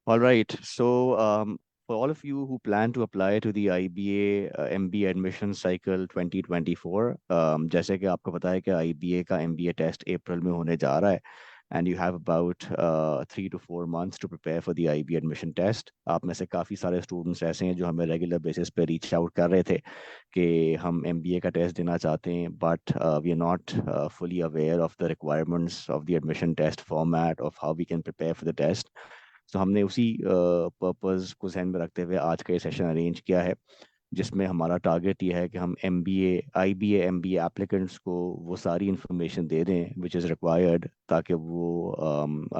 All right. So, for all of you who plan to apply to the IBA MBA admission cycle 2024, जैसे कि आपको पता है कि IBA का MBA टेस्ट अप्रैल में होने जा रहा है, and you have about 3 to 4 months to prepare for the IBA admission test. आप में से काफ़ी सारे स्टूडेंट्स ऐसे हैं जो हमें रेगुलर बेसिस पे रीच आउट कर रहे थे कि हम MBA का टेस्ट देना चाहते हैं, but we are not fully aware of the requirements of the admission test format of how we can prepare for the test. तो हमने उसी पर्पस को ध्यान में रखते हुए आज का ये सेशन अरेंज किया है, जिसमें हमारा टारगेट ये है कि हम IBA MBA एप्लीकेंट्स को वो सारी इंफॉर्मेशन दे दें विच इज़ रिक्वायर्ड, ताकि वो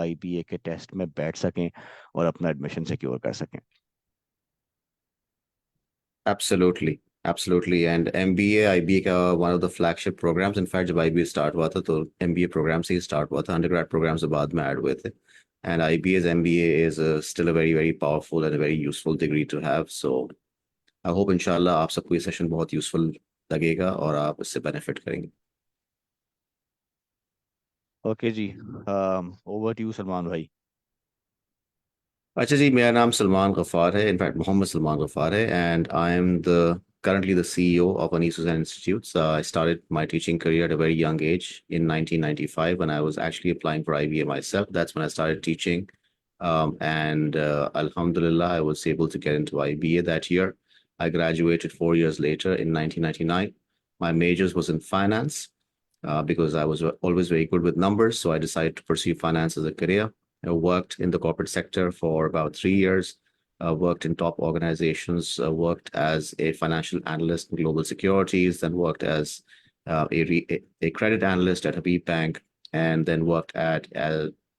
IBA के टेस्ट में बैठ सकें और अपना एडमिशन सिक्योर कर सकें. Absolutely, absolutely. And MBA, IBA का one of the flagship programs. In fact, जब IBA start हुआ था तो MBA program से ही start हुआ था. Undergrad programs से बाद में add हुए थे. And IBA's MBA is still a very, very powerful and a very useful degree to have. So I hope inshallah आप सबको ये session बहुत useful लगेगा और आप इससे benefit करेंगे. ओके जी, ओवर टू यू सलमान भाई. अच्छा जी, मेरा नाम सलमान गफ़ार है, इनफैक्ट मोहम्मद सलमान गफ़ार है, and I am currently the CEO of Hussain Institute. So I started my teaching career at a very young age in 1995 when I was actually applying for IBA myself. That's when I started teaching, and Alhamdulillah, I was able to get into IBA that year. I graduated 4 years later in 1999. My majors was in finance because I was always very good with numbers, so I decided to pursue finance as a career. I worked in the corporate sector for about 3 years, worked in top organizations, worked as a financial analyst in global securities, then worked as a credit analyst at Habib Bank, and then worked at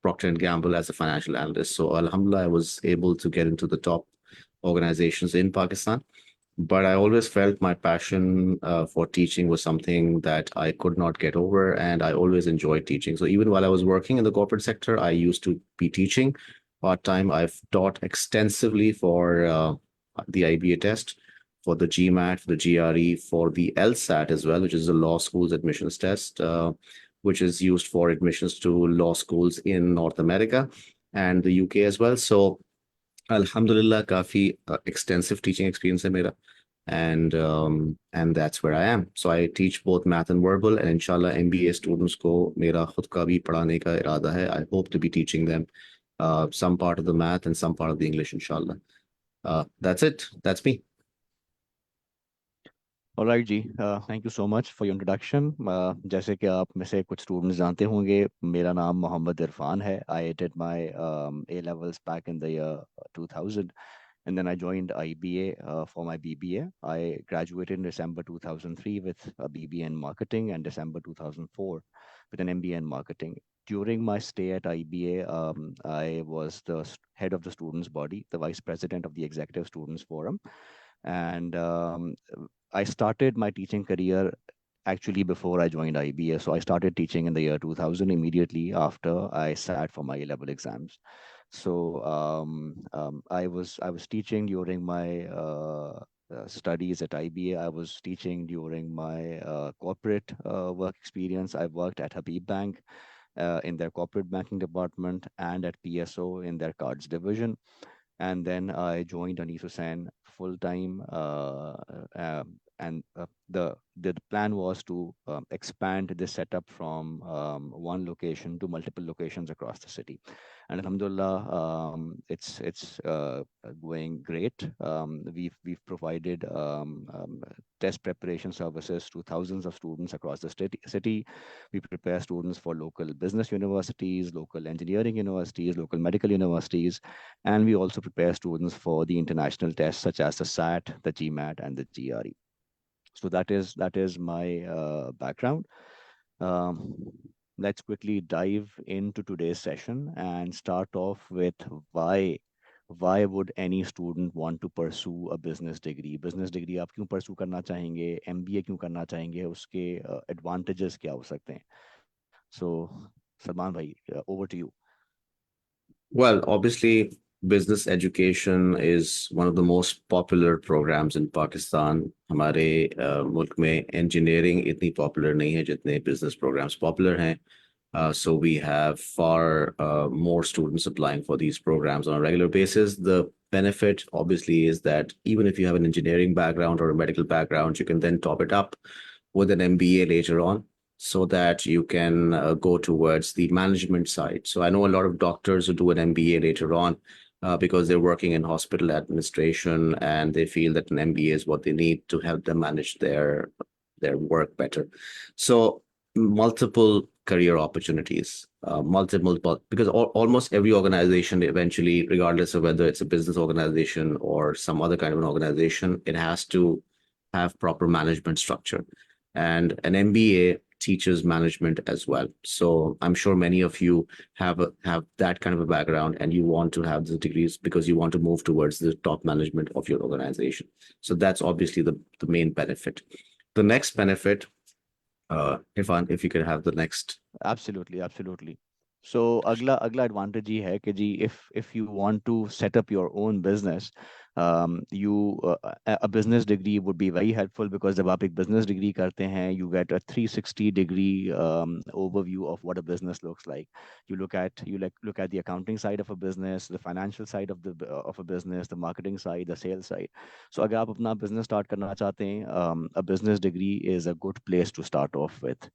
Procter & Gamble as a financial analyst. So alhamdulillah, I was able to get into the top organizations in Pakistan. But I always felt my passion for teaching was something that I could not get over, and I always enjoyed teaching. So even while I was working in the corporate sector, I used to be teaching part-time. I've taught extensively for the IBA test, for the GMAT, for the GRE, for the LSAT as well, which is the law school's admissions test, which is used for admissions to law schools in North America and the UK as well. So Alhamdulillah, काफी extensive teaching experience है मेरा, and that's where I am. So I teach both math and verbal, and inshallah MBA students को मेरा खुद का भी पढ़ाने का इरादा है. I hope to be teaching them some part of the math and some part of the English, inshallah. That's it. That's me. Alright जी, thank you so much for your introduction. जैसे कि आप में से कुछ स्टूडेंट्स जानते होंगे, मेरा नाम मोहम्मद इरफान है. I did my A levels back in the year 2000, and then I joined IBA for my BBA. I graduated in December 2003 with a BBA in marketing, and December 2004 with an MBA in marketing. During my stay at IBA, I was the head of the students body, the vice president of the executive students forum, and I started my teaching career actually before I joined IBA. So I started teaching in the year 2000, immediately after I sat for my A-level exams. So I was teaching during my studies at IBA. I was teaching during my corporate work experience. I worked at Habib Bank in their corporate banking department, and at PSO in their cards division. And then I joined Hussain full time, and the plan was to expand this setup from one location to multiple locations across the city. And alhamdulillah, it's going great. We've provided test preparation services to thousands of students across the city. We prepare students for local business universities, local engineering universities, local medical universities, and we also prepare students for the international tests such as the SAT, the GMAT, and the GRE. So that is my background. Let's quickly dive into today's session and start off with why would any student want to pursue a business degree? Business degree आप क्यों pursue करना चाहेंगे? MBA क्यों करना चाहेंगे? उसके advantages क्या हो सकते हैं? So Salman bhai, over to you. Well, obviously, business education is one of the most popular programs in Pakistan. हमारे मुल्क में engineering इतनी popular नहीं है जितने business programs popular हैं. So we have far more students applying for these programs on a regular basis. The benefit, obviously, is that even if you have an engineering background or a medical background, you can then top it up with an MBA later on so that you can go towards the management side. So I know a lot of doctors who do an MBA later on because they're working in hospital administration and they feel that an MBA is what they need to help them manage their work better. So multiple career opportunities, because almost every organization eventually, regardless of whether it's a business organization or some other kind of an organization, it has to have proper management structure. And an MBA teaches management as well. So I'm sure many of you have that kind of a background and you want to have the degrees because you want to move towards the top management of your organization. So that's obviously the main benefit. The next benefit, Irfan, if you could have the next. Absolutely, absolutely. So अगला अगला advantage ये है कि जी if you want to set up your own business, you a business degree would be very helpful because जब आप एक business degree करते हैं you get a 360 degree overview of what a business looks like. You look at the accounting side of a business, the financial side of a business, the marketing side, the sales side. So अगर आप अपना business start करना चाहते हैं, a business degree is a good place to start off with.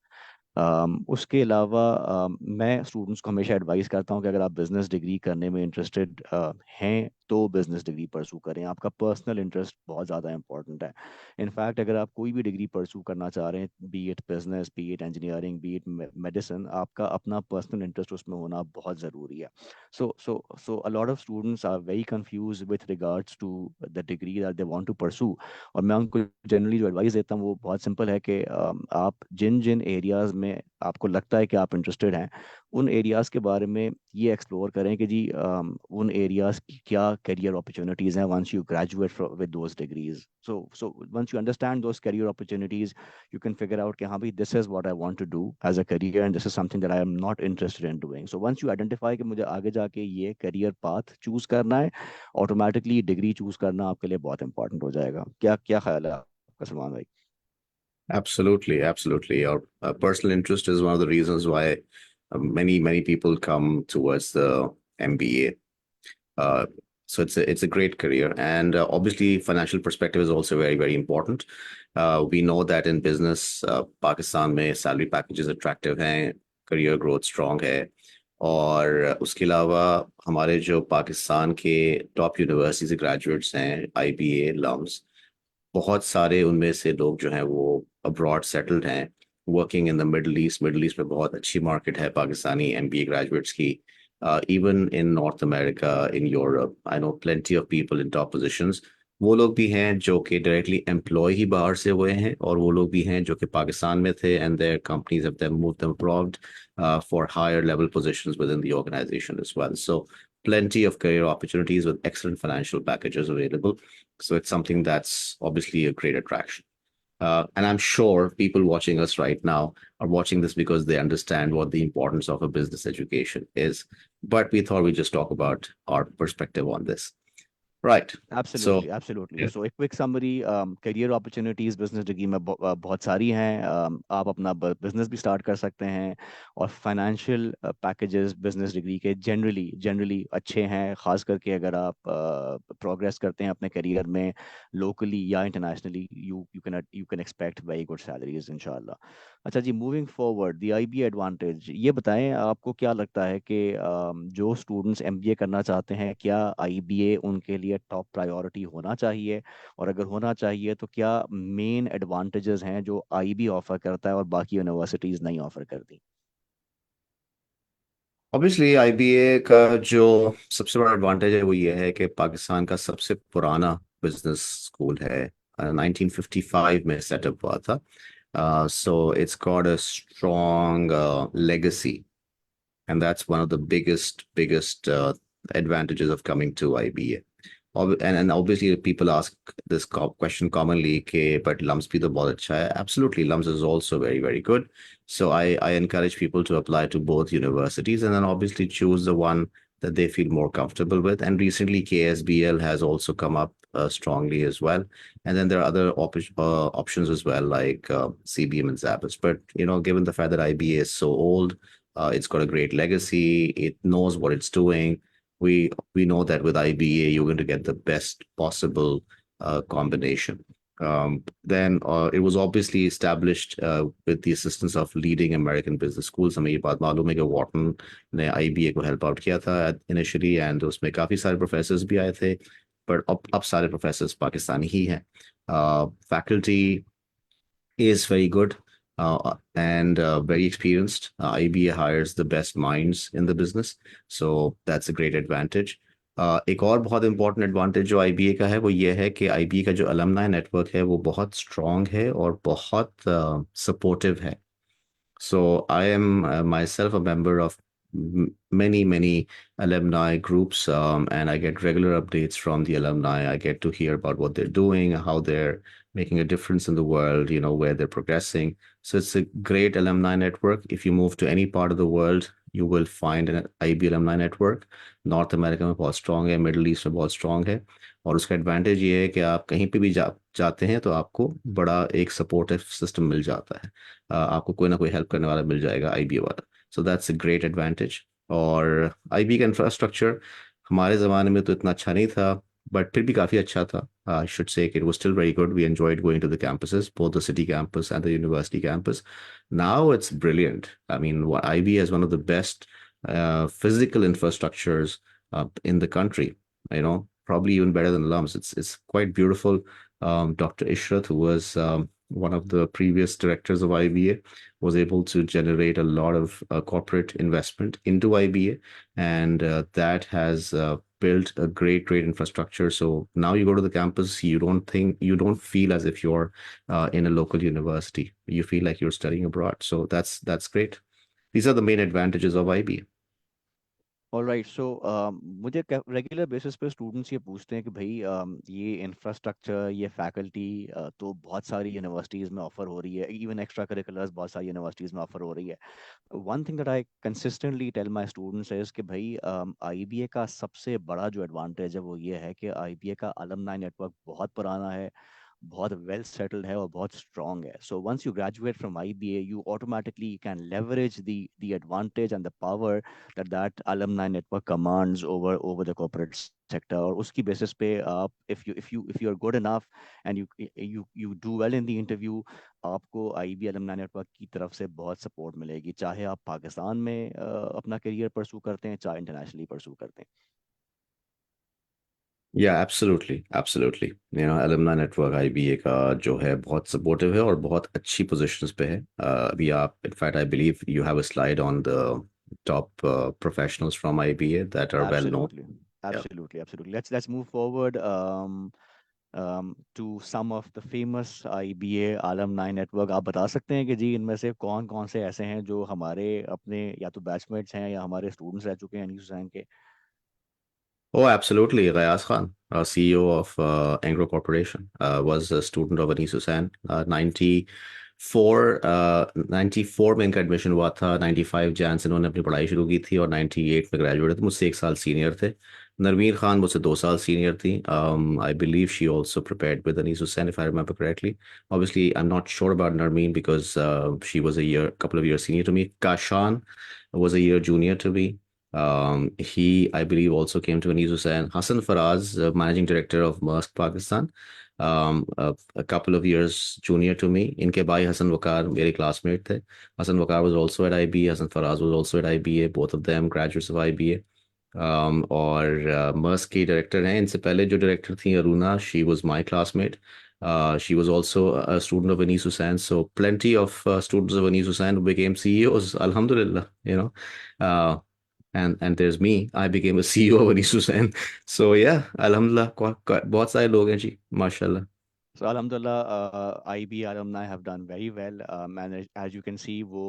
उसके अलावा मैं students को हमेशा एडवाइस करता हूँ कि अगर आप बिजनेस डिग्री करने में इंटरेस्टेड हैं तो बिजनेस डिग्री परसू करें। आपका पर्सनल इंटरेस्ट बहुत ज़्यादा इंपॉर्टेंट है। इनफैक्ट अगर आप कोई भी डिग्री परसू करना चाह रहे हैं, be it business, be it engineering, be it medicine, आपका अपना पर्सनल इंटरेस्ट उसमें होना बहुत ज़रूरी है। So a lot of students are very confuse with regards to the degree that they want to pursue. और मैं उनको जनरली जो एडवाइस देता हूँ वो बहुत सिंपल है कि आप जिन जिन एरियाज में आपको लगता है कि आप इंटरेस्टेड हैं, उन एरियाज के बारे में ये एक्सप्लोर करें कि जी उन एरियाज की क्या करियर अपॉर्चुनिटीज़ हैं once you graduate with those degrees. So once you understand those career opportunities, you can figure out कि हाँ भाई this is what I want to do as a career and this is something that I am not interested in doing. So once you identify कि मुझे आगे जाके ये career path choose करना है, ऑटोमेटिकली डिग्री चूज करना आपके लिए बहुत इंपॉर्टेंट हो जाएगा। क्या क्या ख्याल है आपका सलमान भाई? Absolutely, absolutely. Your personal interest is one of the reasons why many people come towards the MBA. Uh, so it's a great career, and obviously financial perspective is also very important. We know that in business, Pakistan में salary packages attractive हैं, career growth strong है, और उसके अलावा हमारे जो पाकिस्तान के top university से ग्रेजुएट्स हैं, IBA लम्स, बहुत सारे उनमें से लोग जो हैं वो अब्रॉड सेटल्ड हैं, working in the middle east में बहुत अच्छी मार्केट है पाकिस्तानी MBA ग्रेजुएट्स की। Even in north America, in Europe, I know plenty of people in top positions. वो लोग भी हैं जो कि डायरेक्टली एम्प्लॉय ही बाहर से हुए हैं, और वो लोग भी हैं जो कि पाकिस्तान में थे and there companies have them moved them abroad for higher level positions within the organisation as well. So plenty of career opportunities with excellent financial packages available. So it's something that's obviously a great attraction. And I'm sure people watching us right now are watching this because they understand what the importance of a business education is. But we thought we'd just talk about our perspective on this. Right. So, absolutely, absolutely. yeah. सो एक quick summary, career opportunities business degree में बहुत सारी हैं। आप अपना business भी start कर सकते हैं, और फाइनेंशियल पैकेजेस बिजनेस डिग्री के जनरली जनरली अच्छे हैं, खास करके अगर आप प्रोग्रेस करते हैं अपने करियर में लोकली या internationally, you can expect very good salaries इंशाल्लाह। अच्छा जी, moving forward the IBA advantage, ये बताएं आपको क्या लगता है कि जो स्टूडेंट्स एमबीए करना चाहते हैं, क्या आईबीए उनके लिए टॉप प्रायोरिटी होना चाहिए? और अगर होना चाहिए तो क्या मेन एडवांटेजेस हैं जो आईबी ऑफर करता है और बाकी यूनिवर्सिटीज नहीं ऑफर करती? ऑब्वियसली IBA का जो सबसे बड़ा एडवांटेज है वो ये है कि पाकिस्तान का सबसे पुराना बिजनेस स्कूल है, 1955 में सेटअप हुआ था। So it's got a strong legacy, and that's one of the biggest advantages of coming to IBA. And obviously people ask this question commonly, okay, but LUMS bhi to bahut acha hai. Absolutely, LUMS is also very good. So I encourage people to apply to both universities and then obviously choose the one that they feel more comfortable with. And recently KSBL has also come up strongly as well. And then there are other options as well, like CBM and Zappos. But given the fact that IBA is so old, It's got a great legacy. It knows what it's doing. We know that with IBA, you're going to get the best possible combination. Then it was obviously established with the assistance of leading American business schools. हमें ये बात मालूम है कि Wharton ने IBA को help out किया था इनिशियली, एंड उसमें काफ़ी सारे प्रोफेसर्स भी आए थे, पर अब सारे प्रोफेसर्स पाकिस्तानी ही हैं. Faculty is very good and very experienced. IBA hires the best minds in the business, so that's a great advantage. एक और बहुत इंपॉर्टेंट एडवांटेज जो IBA का है वो ये है कि IBA का जो अलमनाई नेटवर्क है वो बहुत स्ट्रांग है और बहुत सपोर्टिव है. So I am myself a member of many alumni groups, and I get regular updates from the alumni. I get to hear about what they're doing, how they're making a difference in the world, where they're progressing. So it's a great alumni network. If you move to any part of the world, you will find an IB alumni network. North America में बहुत strong है, Middle East में बहुत strong है, और उसका advantage ये है कि आप कहीं पे भी जाते हैं तो आपको बड़ा एक सपोर्टिव सिस्टम मिल जाता है. आपको कोई ना कोई हेल्प करने वाला मिल जाएगा IBA वाला. So that's a great advantage. और IBA का इंफ्रास्ट्रक्चर हमारे ज़माने में तो इतना अच्छा नहीं था, बट फिर भी काफ़ी अच्छा था. I should say it was still very good. We enjoyed going to the campuses, both the city campus and the university campus. Now it's brilliant. I mean, IBA is one of the best physical infrastructures in the country. Probably even better than LUMS. It's quite beautiful. Dr. Ishrat, who was one of the previous directors of IBA, was able to generate a lot of corporate investment into IBA, and that has built a great infrastructure. So now you go to the campus, you don't feel as if you're in a local university. You feel like you're studying abroad. So that's great. These are the main advantages of IBA. Alright so मुझे regular basis पे students ये पूछते हैं कि भाई ये infrastructure, ये faculty तो बहुत सारी यूनिवर्सिटीज़ में ऑफर हो रही है, इवन एक्स्ट्रा करिकुलर्स बहुत सारी यूनिवर्सिटीज़ में ऑफर हो रही है. One thing that I consistently tell my students is कि भाई आईबीए का सबसे बड़ा जो एडवांटेज है वो ये है कि आईबीए का अलमनाई नेटवर्क बहुत पुराना है, बहुत वेल सेटल्ड है और बहुत स्ट्रांग है. So once you graduate from IBA you automatically can leverage the advantage and the power that alumni network commands over the corporate sector. और उसकी basis पे आप if you are good enough and you do well in the interview, आपको IB alumni network की तरफ से बहुत support मिलेगी, चाहे आप पाकिस्तान में अपना करियर परसू करते हैं, चाहे इंटरनेशनली परसू करते हैं. या absolutely absolutely. alumni network IBA का जो है बहुत सपोर्टिव है और बहुत अच्छी पोजीशंस पे है. अभी आप in fact I believe you have a slide on the top professionals from IBA that are well known. Absolutely, Yeah. absolutely. Let's move forward to some of the famous IBA alumni network. आप बता सकते हैं कि जी इनमें से कौन कौन से ऐसे हैं जो हमारे अपने या तो बैचमेट्स हैं या हमारे स्टूडेंट्स रह चुके हैं न्यूज़ के. Oh, absolutely. Rayaz Khan, CEO of Angro Corporation, was a student of Anis Hussain. 94 में इनका एडमिशन हुआ था. 95 जैन से इन्होंने अपनी पढ़ाई शुरू की थी और 98 में ग्रेजुएट थे. मुझसे 1 साल सीनियर थे. नरमीर खान मुझसे 2 साल सीनियर थी. I believe she also prepared with Anis Hussain, if I remember correctly. Obviously, I'm not sure about Narmeen because she was couple of years senior to me. Kashan was a year junior to me. He, I believe, also came to Anis Hussain. Hassan Faraz, managing director of Maersk Pakistan, a couple of years junior to me. Inke bhai Hassan Wakar, मेरे classmate थे. Hassan Wakar was also at IBA. Hassan Faraz was also at IBA. Both of them graduates of IBA. और Maersk की director हैं. इनसे पहले जो director थी Aruna, she was my classmate. She was also a student of Anis Hussain. So plenty of students of Anis Hussain who became CEOs. Alhamdulillah, Uh, and there's me. I became a CEO of Anis Hussain. So yeah, Alhamdulillah, बहुत सारे लोग हैं जी, माशाल्लाह. So Alhamdulillah, IB alumni have done very well, and as you can see वो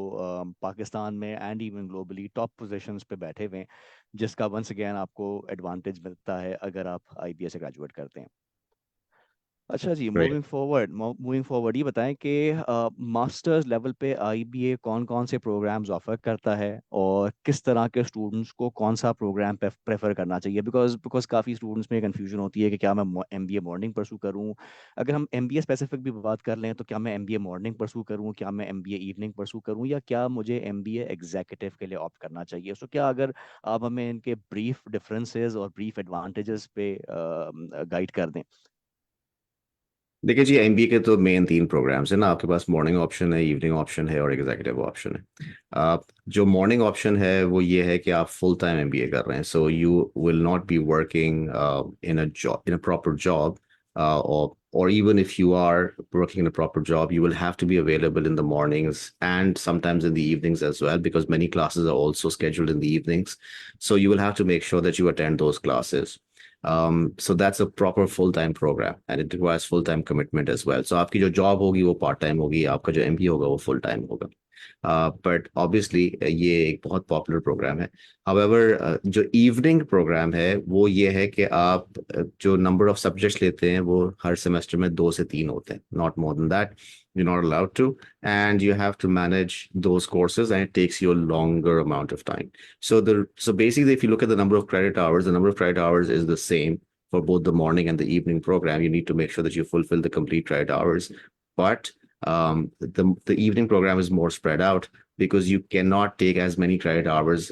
पाकिस्तान में and even globally top positions पे बैठे हुए हैं, जिसका once again आपको advantage मिलता है अगर आप IBA से graduate करते हैं. अच्छा जी, Right. मूविंग फॉरवर्ड ये बताएं कि मास्टर्स लेवल पे आईबीए कौन कौन से प्रोग्राम्स ऑफर करता है और किस तरह के स्टूडेंट्स को कौन सा प्रोग्राम प्रेफर करना चाहिए, बिकॉज बिकॉज काफ़ी स्टूडेंट्स में कन्फ्यूजन होती है कि क्या मैं एमबीए मॉर्निंग परसू करूं। अगर हम एमबीए स्पेसिफिक भी बात कर लें तो क्या मैं एमबीए मॉर्निंग परसू करूं, क्या मैं एमबीए इवनिंग परसू करूं, या क्या मुझे एमबीए एग्जीक्यूटिव के लिए ऑप्ट करना चाहिए। सो क्या अगर आप हमें इनके ब्रीफ डिफरेंसेस और ब्रीफ एडवांटेजेस पे गाइड कर दें। देखिए जी, एमबीए के तो मेन तीन प्रोग्राम्स है ना। आपके पास मॉर्निंग ऑप्शन है, इवनिंग ऑप्शन है और एग्जीक्यूटिव ऑप्शन है। आप जो मॉर्निंग ऑप्शन है वो ये है कि आप फुल टाइम एमबीए कर रहे हैं, so you will not be working in a job, in a proper job, or even if you are working in a proper job, you will have to be available in the mornings and sometimes in the evenings as well, because many classes are also scheduled in the evenings. So you will have to make sure that you attend those classes. So that's a proper full-time program and it requires full-time commitment as well. So आपकी जो job होगी वो part time होगी, आपका जो MBA होगा वो full time होगा। बट ऑब्वियसली ये एक बहुत पॉपुलर प्रोग्राम है। हाउएवर जो इवनिंग प्रोग्राम है वो ये है कि आप जो नंबर ऑफ सब्जेक्ट्स लेते हैं वो हर सेमेस्टर में 2 से 3 होते हैं, not more than that. you're not allowed to, and you have to manage those courses and it takes you a longer amount of time. So basically, if you look at the number of credit hours, the number of credit hours is the same for both the morning and the evening program. You need to make sure that you fulfill the complete credit hours, but the evening program is more spread out because you cannot take as many credit hours.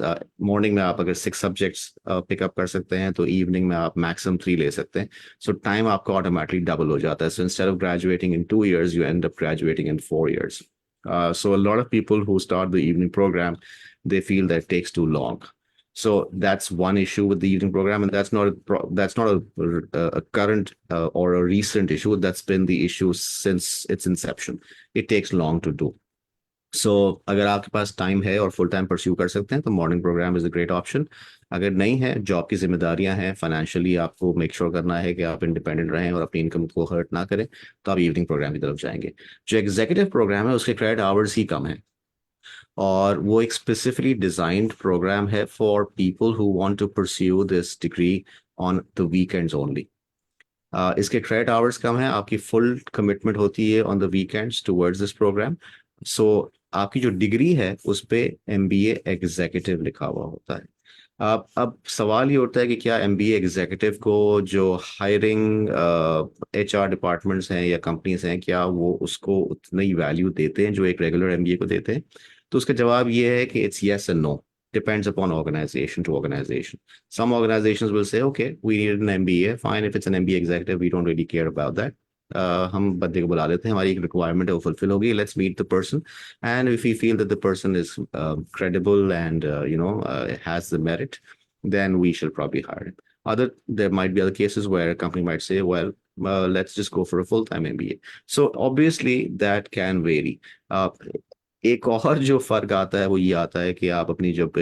Morning में आप अगर 6 subjects pick up कर सकते हैं तो evening में आप maximum 3 ले सकते हैं. So time आपका automatically double हो जाता है. So instead of graduating in 2 years, you end up graduating in 4 years. So a lot of people who start the evening program, they feel that it takes too long. So that's one issue with the evening program, and that's not a current or a recent issue. That's been the issue since its inception. It takes long to do. सो अगर आपके पास time है और full time pursue कर सकते हैं तो morning programme is a great option. अगर नहीं है, जॉब की जिम्मेदारियां हैं, फाइनेंशियली आपको मेक श्योर करना है कि आप इंडिपेंडेंट रहें और अपनी इनकम को हर्ट ना करें, तो आप इवनिंग प्रोग्राम की तरफ जाएंगे। जो एग्जीक्यूटिव प्रोग्राम है उसके क्रेडिट आवर्स ही कम है और वो एक स्पेसिफिकली डिजाइंड प्रोग्राम है for people who want to pursue this degree on the weekends only. इसके क्रेडिट आवर्स कम है, आपकी फुल कमिटमेंट होती है on the weekends towards this programme. So आपकी जो डिग्री है उस पे एमबीए एग्जीक्यूटिव लिखा हुआ होता है। अब सवाल ये उठता है कि क्या एमबीए एग्जीक्यूटिव को जो हायरिंग एचआर डिपार्टमेंट्स हैं या कंपनीज हैं, क्या वो उसको उतनी वैल्यू देते हैं जो एक रेगुलर एमबीए को देते हैं? तो उसका जवाब ये है कि it's yes and no, depends upon organization to organization. Some organizations will say, okay, we need an MBA. Fine, if it's an MBA executive, we don't really care about that. हम बंदे को बुला लेते हैं, हमारी एक रिक्वायरमेंट है वो फुलफिल होगी, let's meet the person and if we feel that the person is credible and has the merit, then we shall probably hire him. There might be other cases where a company might say, well, let's just go for a full-time MBA. So obviously that can vary. uh, एक और जो फर्क आता है वो ये आता है कि आप अपनी जब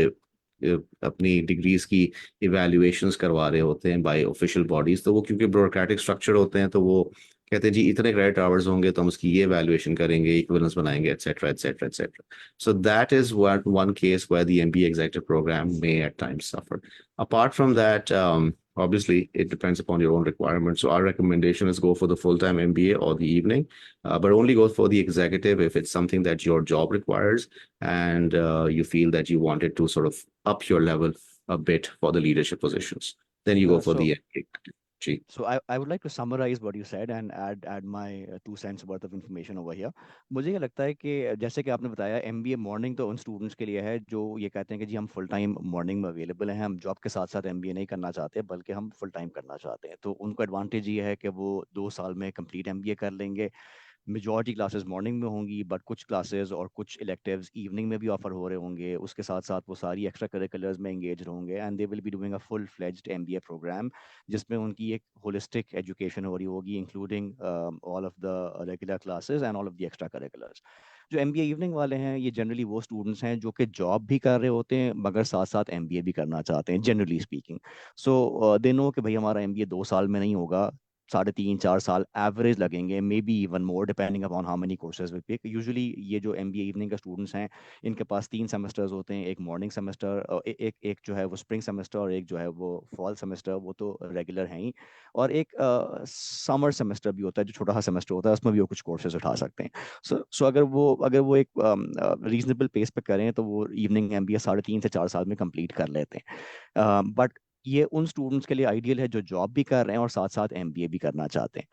अपनी डिग्रीज की इवैल्यूएशंस करवा रहे होते हैं बाय ऑफिशियल बॉडीज, तो वो क्योंकि ब्यूरोक्रेटिक स्ट्रक्चर होते हैं तो वो कहते हैं जी इतने क्रेडिट आवर्स होंगे तो हम उसकी ये इवैल्यूएशन करेंगे, इक्विवेलेंस बनाएंगे, etcetera etcetera etcetera. So that is one case where the MBA executive programme may at times suffer. Apart from that, obviously it depends upon your own requirements. So our recommendation is go for the full-time MBA or the evening, but only go for the executive if it's something that your job requires and you feel that you wanted to sort of up your level a bit for the leadership positions. Then you go for so the MBA. Gee. So I would like to summarize what you said and add my 2 cents worth of information over here. मुझे ये लगता है कि जैसे कि आपने बताया MBA morning तो उन स्टूडेंट्स के लिए है जो ये कहते हैं कि जी हम फुल टाइम मॉर्निंग में अवेलेबल हैं, हम जॉब के साथ साथ एमबीए नहीं करना चाहते बल्कि हम फुल टाइम करना चाहते हैं। तो उनको एडवांटेज ये है कि वो 2 साल में कंप्लीट एमबीए कर लेंगे। मेजॉरिटी क्लासेस मॉर्निंग में होंगी बट कुछ क्लासेस और कुछ इलेक्टिव्स इवनिंग में भी ऑफर हो रहे होंगे। उसके साथ साथ वो सारी एक्स्ट्रा करिकुलर्स में एंगेज होंगे and they will be doing a full fledged MBA programme जिसमें उनकी एक होलिस्टिक एजुकेशन हो रही होगी including all of the regular classes and all of the extra curriculars. जो एमबीए इवनिंग वाले हैं ये जनरली वो स्टूडेंट्स हैं जो कि जॉब भी कर रहे होते हैं मगर साथ साथ एमबीए भी करना चाहते हैं generally speaking. So they know कि भाई हमारा एमबीए 2 साल में नहीं होगा, 3.5 4 साल एवरेज लगेंगे, may be even more depending upon how many courses we pick. Usually ये जो एमबीए इवनिंग के स्टूडेंट्स हैं, इनके पास 3 सेमेस्टर्स होते हैं, एक मॉर्निंग सेमेस्टर, एक जो है वो स्प्रिंग सेमेस्टर, और एक जो है वो फॉल सेमेस्टर, वो तो रेगुलर हैं ही, और एक समर सेमेस्टर भी होता है जो छोटा सा सेमेस्टर होता है, उसमें भी वो कुछ कोर्सेज उठा सकते हैं। सो अगर वो एक रीजनेबल पेस पे करें तो वो इवनिंग एमबीए 3.5 से 4 साल में कंप्लीट कर लेते हैं। बट ये उन स्टूडेंट्स के लिए आइडियल है जो जॉब भी कर रहे हैं और साथ साथ एमबीए भी करना चाहते हैं।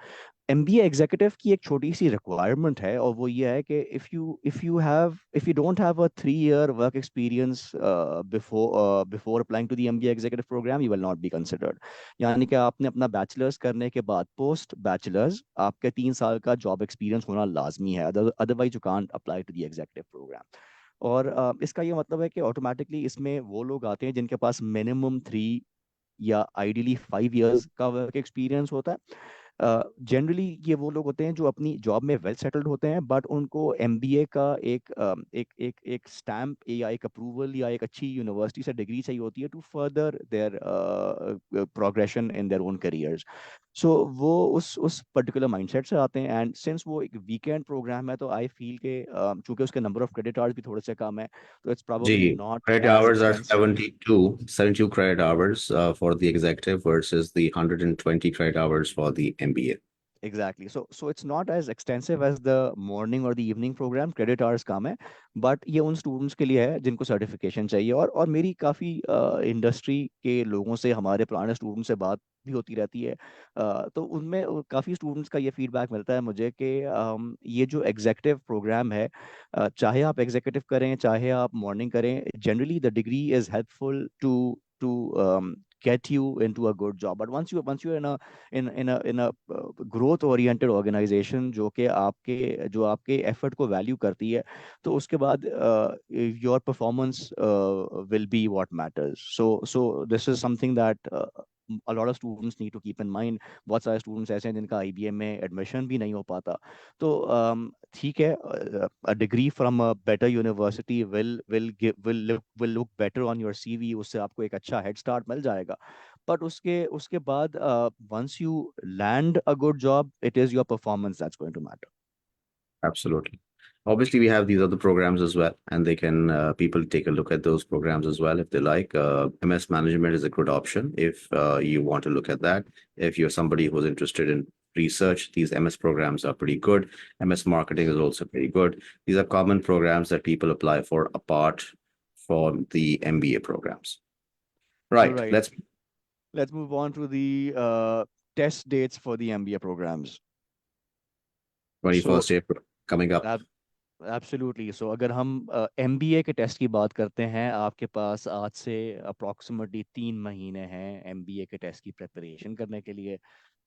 एमबीए एग्जीक्यूटिव की एक छोटी सी रिक्वायरमेंट है, और वो ये है कि if you don't have a 3 year work experience before applying to the MBA executive programme, you will not be considered. यानी कि आपने अपना बैचलर्स करने के बाद पोस्ट बैचलर्स आपके 3 साल का जॉब एक्सपीरियंस होना लाजमी है, otherwise you can't apply to the executive programme. और इसका ये मतलब है कि ऑटोमेटिकली इसमें वो लोग आते हैं जिनके पास मिनिमम 3 या आइडियली 5 years का वर्क एक्सपीरियंस होता है। जनरली ये वो लोग होते हैं जो अपनी जॉब में वेल सेटल्ड होते हैं, बट उनको एमबीए का एक स्टैम्प या एक अप्रूवल या एक अच्छी यूनिवर्सिटी से डिग्री चाहिए होती है to further their progression in their own careers. So वो उस पर्टिकुलर माइंडसेट से आते हैं, एंड सिंस वो एक वीकेंड प्रोग्राम है तो आई फील के चूंकि उसके नंबर ऑफ क्रेडिट आवर्स भी थोड़े से कम है, तो it's probably G not credit as hours are expensive. 72 credit hours for the executive versus the 120 credit hours for the MBA. Exactly. So it's not as extensive as the morning or the evening program. Credit hours कम है, but ये उन students के लिए है जिनको certification चाहिए। और मेरी काफ़ी इंडस्ट्री के लोगों से, हमारे पुराने स्टूडेंट से बात भी होती रहती है। तो उनमें काफ़ी स्टूडेंट्स का ये फीडबैक मिलता है मुझे कि ये जो एग्जेक्टिव प्रोग्राम है, चाहे आप एग्जीक्यूटिव करें चाहे आप मॉर्निंग करें, generally the degree is helpful to get you into a good job. But once you're in a growth oriented organization जो आपके एफर्ट को वैल्यू करती है, तो उसके बाद your performance will be what matters. So this is something that a lot of students need to keep in mind। बहुत सारे स्टूडेंट्स ऐसे हैं जिनका आईबीएम में एडमिशन भी नहीं हो पाता। तो ठीक है, a degree from a better university will look better on your CV, उससे आपको एक अच्छा हेड स्टार्ट मिल जाएगा। बट उसके उसके बाद once you land a good job, it is your performance that's going to matter. Absolutely. Obviously, we have these other programs as well, and they can people take a look at those programs as well if they like. MS management is a good option if you want to look at that. If you're somebody who's interested in research, these MS programs are pretty good. MS marketing is also pretty good. These are common programs that people apply for apart from the MBA programs. All Right. right, let's move on to the test dates for the MBA programs. 21st So April coming up. Absolutely. So अगर हम MBA के test की बात करते हैं, आपके पास आज से अप्रॉक्सीमेटली 3 महीने हैं एमबीए के टेस्ट की प्रिपरेशन करने के लिए।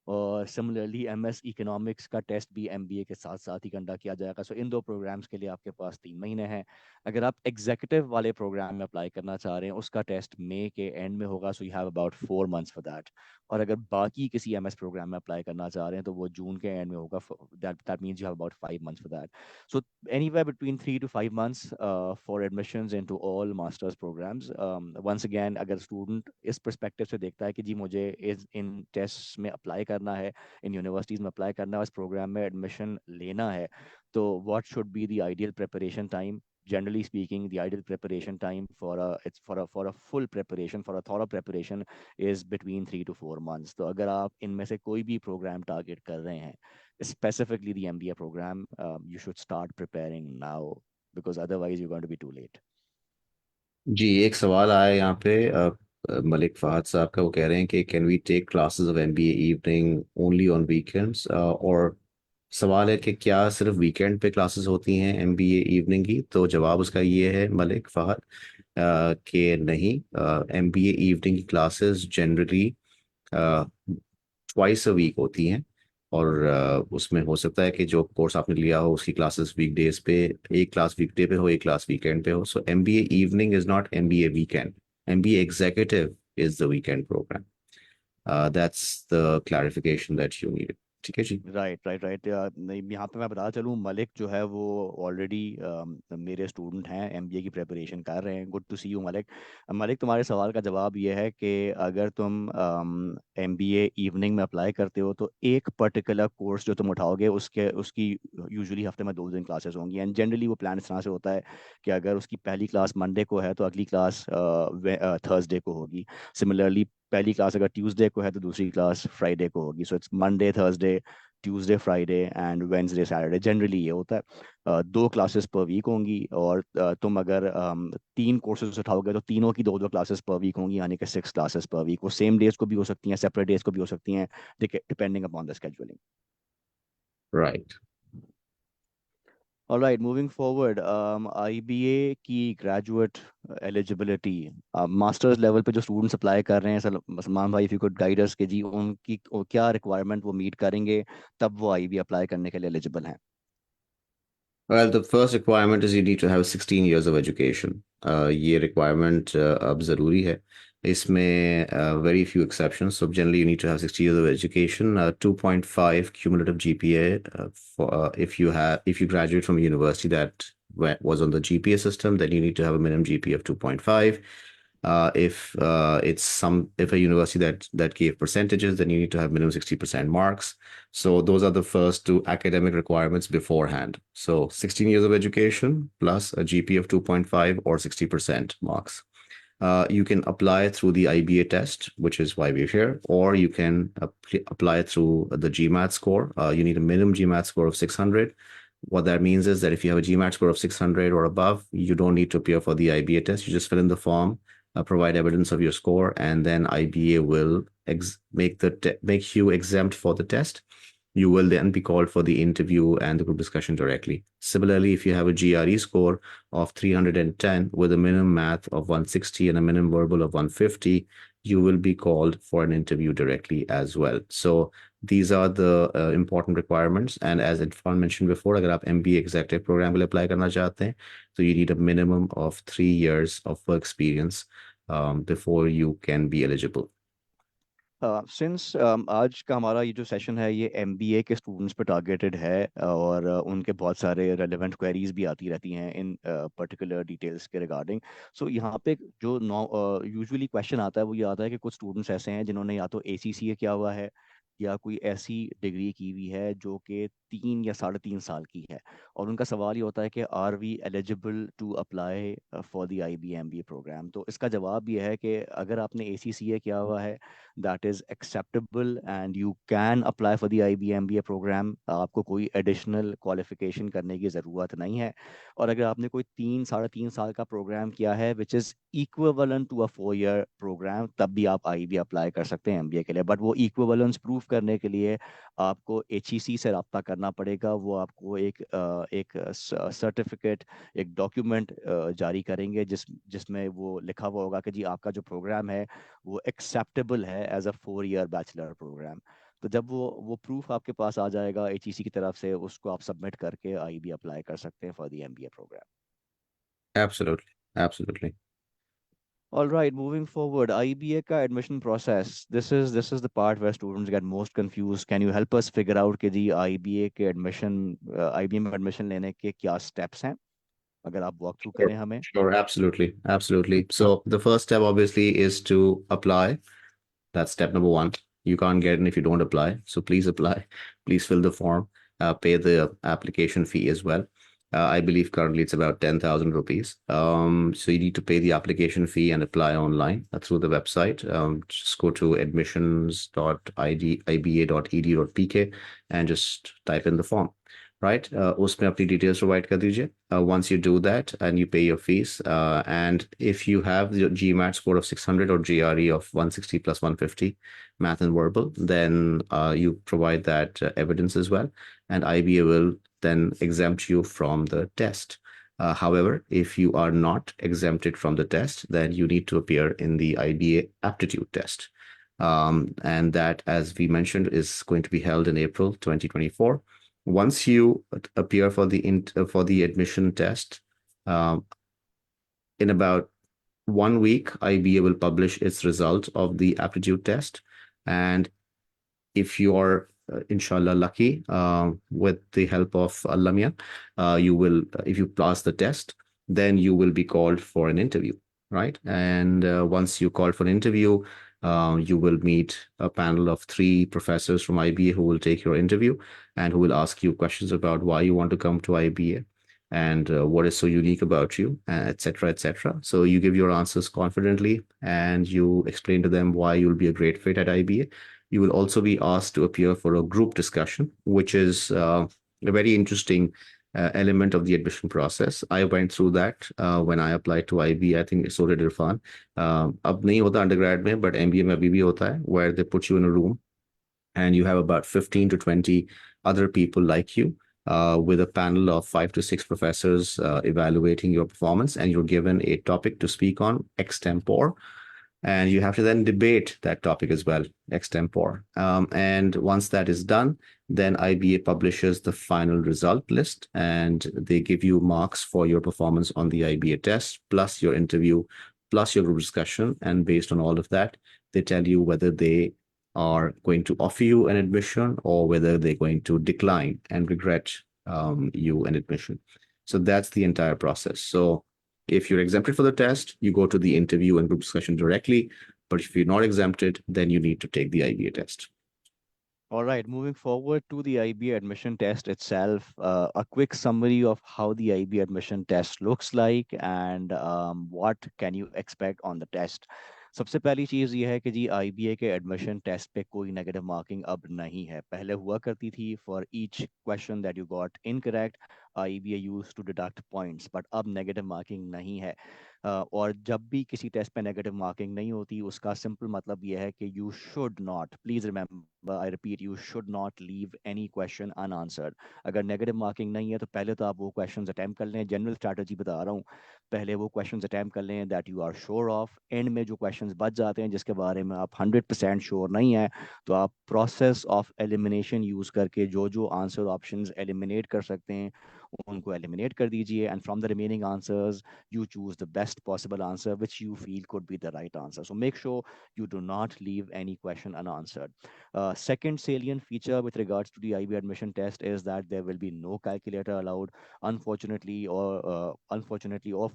और सिमिलरली एमएस इकोनॉमिक्स का टेस्ट भी एमबीए के साथ साथ ही कंडक्ट किया जाएगा। सो इन दो प्रोग्राम्स के लिए आपके पास 3 महीने हैं। अगर आप एग्जीक्यूटिव वाले प्रोग्राम में अप्लाई करना चाह रहे हैं, उसका टेस्ट मई के एंड में होगा, so you have about 4 months for that. और अगर बाकी किसी एमएस प्रोग्राम में अप्लाई करना चाह रहे हैं तो वो जून के एंड में होगा, that means you have about 5 months for that. So anywhere between 3 to 5 months for admissions into all master's programs. Once again, अगर स्टूडेंट इस परस्पेक्टिव से देखता है कि जी मुझे इन टेस्ट में अप्लाई करना है, इन यूनिवर्सिटीज़ में अप्लाई करना है, इस प्रोग्राम में एडमिशन लेना है, तो what should be the ideal preparation time? Generally speaking, the ideal preparation time for a full preparation, for a thorough preparation, is between 3 to 4 months. तो अगर आप इनमें से कोई भी प्रोग्राम टारगेट कर रहे हैं, specifically the MBA program, you should start preparing now, because otherwise you're going to be too late. जी एक सवाल आया यहाँ पे मलिक फहद साहब का। वो कह रहे हैं कि can we take classes of MBA evening only on weekends, और सवाल है कि क्या सिर्फ वीकेंड पे क्लासेस होती हैं एमबीए इवनिंग की। तो जवाब उसका ये है मलिक फहद कि नहीं, एमबीए इवनिंग की classes generally twice a week होती हैं। और उसमें हो सकता है कि जो कोर्स आपने लिया हो उसकी क्लासेस वीकडेज पे, एक क्लास वीकडे पे हो, एक क्लास वीकेंड पे हो। So MBA evening is not MBA weekend, MBA executive is the weekend programme. That's the clarification that you needed. ठीक है जी। Right right right. नहीं, यहाँ पे मैं बता चलूँ, मलिक जो है वो ऑलरेडी मेरे स्टूडेंट हैं, एमबीए की प्रिपरेशन कर रहे हैं। Good to see you Malik. Malik, तुम्हारे सवाल का जवाब ये है कि अगर तुम एमबीए इवनिंग में अप्लाई करते हो तो एक पर्टिकुलर कोर्स जो तुम उठाओगे उसके उसकी यूजुअली हफ्ते में 2 दिन क्लासेस होंगी। एंड जनरली वो प्लान इस तरह से होता है कि अगर उसकी पहली क्लास मंडे को है तो अगली क्लास थर्सडे को होगी। सिमिलरली पहली क्लास अगर ट्यूसडे को है तो दूसरी क्लास फ्राइडे को होगी। So it's Monday Thursday Tuesday Friday and Wednesday Saturday, generally ये होता है। 2 क्लासेस पर वीक होंगी। और तुम अगर 3 कोर्सेज उठाओगे तो तीनों की 2 2 क्लासेस पर वीक होंगी, यानी कि 6 क्लासेस पर वीक। वो सेम डेज को भी हो सकती हैं, सेपरेट डेज को भी हो सकती हैं, depending upon the scheduling. Right. Alright, moving forward, IBA की ग्रेजुएट एलिजिबिलिटी, मास्टर्स लेवल पे जो स्टूडेंट्स अप्लाई कर रहे हैं, सलमान भाई, if you could guide us के जी उनकी क्या रिक्वायरमेंट वो मीट करेंगे तब वो आईबीए अप्लाई करने के लिए एलिजिबल हैं। Well, the first requirement is you need to have 16 years of education. ये requirement अब ज़रूरी है. इसमें very few exceptions. So generally you need to have 60 years of education, 2.5 cumulative GPA if you graduate from a university that was on the GPA system, then you need to have a minimum GPA of 2.5. If a university that gave percentages, then you need to have minimum 60% marks. So those are the first two academic requirements beforehand. So 16 years of education plus a GPA of 2.5 or 60% marks. You can apply through the IBA test, which is why we're here, or you can apply through the GMAT score. You need a minimum GMAT score of 600. What that means is that if you have a GMAT score of 600 or above, you don't need to appear for the IBA test. You just fill in the form, provide evidence of your score, and then IBA will make you exempt for the test. You will then be called for the interview and the group discussion directly. Similarly, if you have a GRE score of 310 with a minimum math of 160 and a minimum verbal of 150, you will be called for an interview directly as well. So these are the important requirements. And as Irfan mentioned before, अगर आप MBA executive program के लिए apply करना चाहते हैं, so you need a minimum of 3 years of work experience before you can be eligible. Since आज का हमारा ये जो सेशन है ये एमबीए के स्टूडेंट्स पे टारगेटेड है, और उनके बहुत सारे रेलेवेंट क्वेरीज भी आती रहती हैं इन पर्टिकुलर डिटेल्स के रिगार्डिंग। सो यहाँ पे जो यूजुअली क्वेश्चन आता है वो ये आता है कि कुछ स्टूडेंट्स ऐसे हैं जिन्होंने या तो एसीसीए किया हुआ है या कोई ऐसी डिग्री की हुई है जो कि 3 या 3.5 साल की है। और उनका सवाल ये होता है कि are we eligible to apply for the IBA MBA program. तो इसका जवाब ये है कि अगर आपने एसीसीए किया हुआ है, that is acceptable and you can apply for the IBA MBA program। आपको कोई एडिशनल क्वालिफिकेशन करने की ज़रूरत नहीं है। और अगर आपने कोई 3 साढ़े 3 साल का प्रोग्राम किया है which is equivalent to a 4 year program, तब भी आप आईबी अप्लाई कर सकते हैं एमबीए के लिए। बट वो इक्विवेलेंस प्रूफ करने के लिए आपको एचईसी से रब्ता करना पड़ेगा। वो आपको एक सर्टिफिकेट, एक डॉक्यूमेंट जारी करेंगे जिसमें वो लिखा हुआ होगा कि जी आपका जो प्रोग्राम है वो एक्सेप्टेबल है as a 4 year bachelor program. तो जब वो प्रूफ आपके पास आ जाएगा एचईसी की तरफ से, उसको आप सबमिट करके आईबी अप्लाई कर सकते हैं for the MBA program. Absolutely. Absolutely. All right, moving forward, IBA का admission process. This is the part where students get most confused. Can you help us figure out कि जी IBA के IBA में admission लेने के क्या steps हैं, अगर आप walk through Sure, करें हमें। sure, absolutely, absolutely. So the first step obviously is to apply. That's step number one. You can't get in if you don't apply. So please apply. Please fill the form. Pay the application fee as well. I believe currently it's about 10,000 rupees. So you need to pay the application fee and apply online through the website. Just go to admissions.iba.ed.pk and just type in the form. Right? उसमें अपनी details provide कर दीजिए. Once you do that and you pay your fees, and if you have the GMAT score of 600 or GRE of 160 plus 150, math and verbal, then you provide that evidence as well, and IBA will then exempt you from the test. However, if you are not exempted from the test, then you need to appear in the IBA aptitude test. And that, as we mentioned, is going to be held in April 2024. Once you appear for the admission test, in about 1 week, IBA will publish its result of the aptitude test. And if your inshallah, lucky, with the help of Allah Mia, you will, if you pass the test, then you will be called for an interview, right? And once you call for an interview, you will meet a panel of three professors from IBA who will take your interview and who will ask you questions about why you want to come to IBA and what is so unique about you, etc., etc. So you give your answers confidently and you explain to them why you'll be a great fit at IBA. You will also be asked to appear for a group discussion, which is a very interesting element of the admission process. I went through that when I applied to IB. I think so did Irfan. अब नहीं होता undergrad में, but MBA में अभी भी होता है, where they put you in a room and you have about 15 to 20 other people like you, with a panel of 5 to 6 professors evaluating your performance, and you're given a topic to speak on extempore, and you have to then debate that topic as well, extempore. And once that is done, then IBA publishes the final result list, and they give you marks for your performance on the IBA test, plus your interview, plus your group discussion. And based on all of that, they tell you whether they are going to offer you an admission or whether they're going to decline and regret you an admission. So that's the entire process. So if you're exempted for the test, you go to the interview and group discussion directly. But if you're not exempted, then you need to take the IBA test. All right, moving forward to the IB admission test itself, a quick summary of how the IB admission test looks like and what can you expect on the test. सबसे पहली चीज़ ये है कि जी IBA के admission test पे कोई negative marking अब नहीं है। पहले हुआ करती थी for each question that you got incorrect IBA use to deduct points, but अब नेगेटिव मार्किंग नहीं है। और जब भी किसी टेस्ट पे नेगेटिव मार्किंग नहीं होती उसका सिंपल मतलब ये है कि you should not, please remember, I repeat, you should not leave any question unanswered. अगर नेगेटिव मार्किंग नहीं है तो पहले तो आप वो क्वेश्चंस अटैम्प्ट कर लें, जनरल स्ट्रैटेजी बता रहा हूँ, पहले वो क्वेश्चंस अटैम्प्ट कर लें that you are sure of. End में जो क्वेश्चंस बच जाते हैं जिसके बारे में आप 100% श्योर नहीं है, तो आप प्रोसेस ऑफ एलिमिनेशन यूज़ करके जो जो आंसर ऑप्शंस एलिमिनेट कर सकते हैं उनको एलिमिनेट कर दीजिए, and from the remaining answers you choose the best possible answer which you feel could be the right answer. So make sure you do not leave any question unanswered. Second salient feature with regards to the IB admission test is that there will be no calculator allowed. Unfortunately or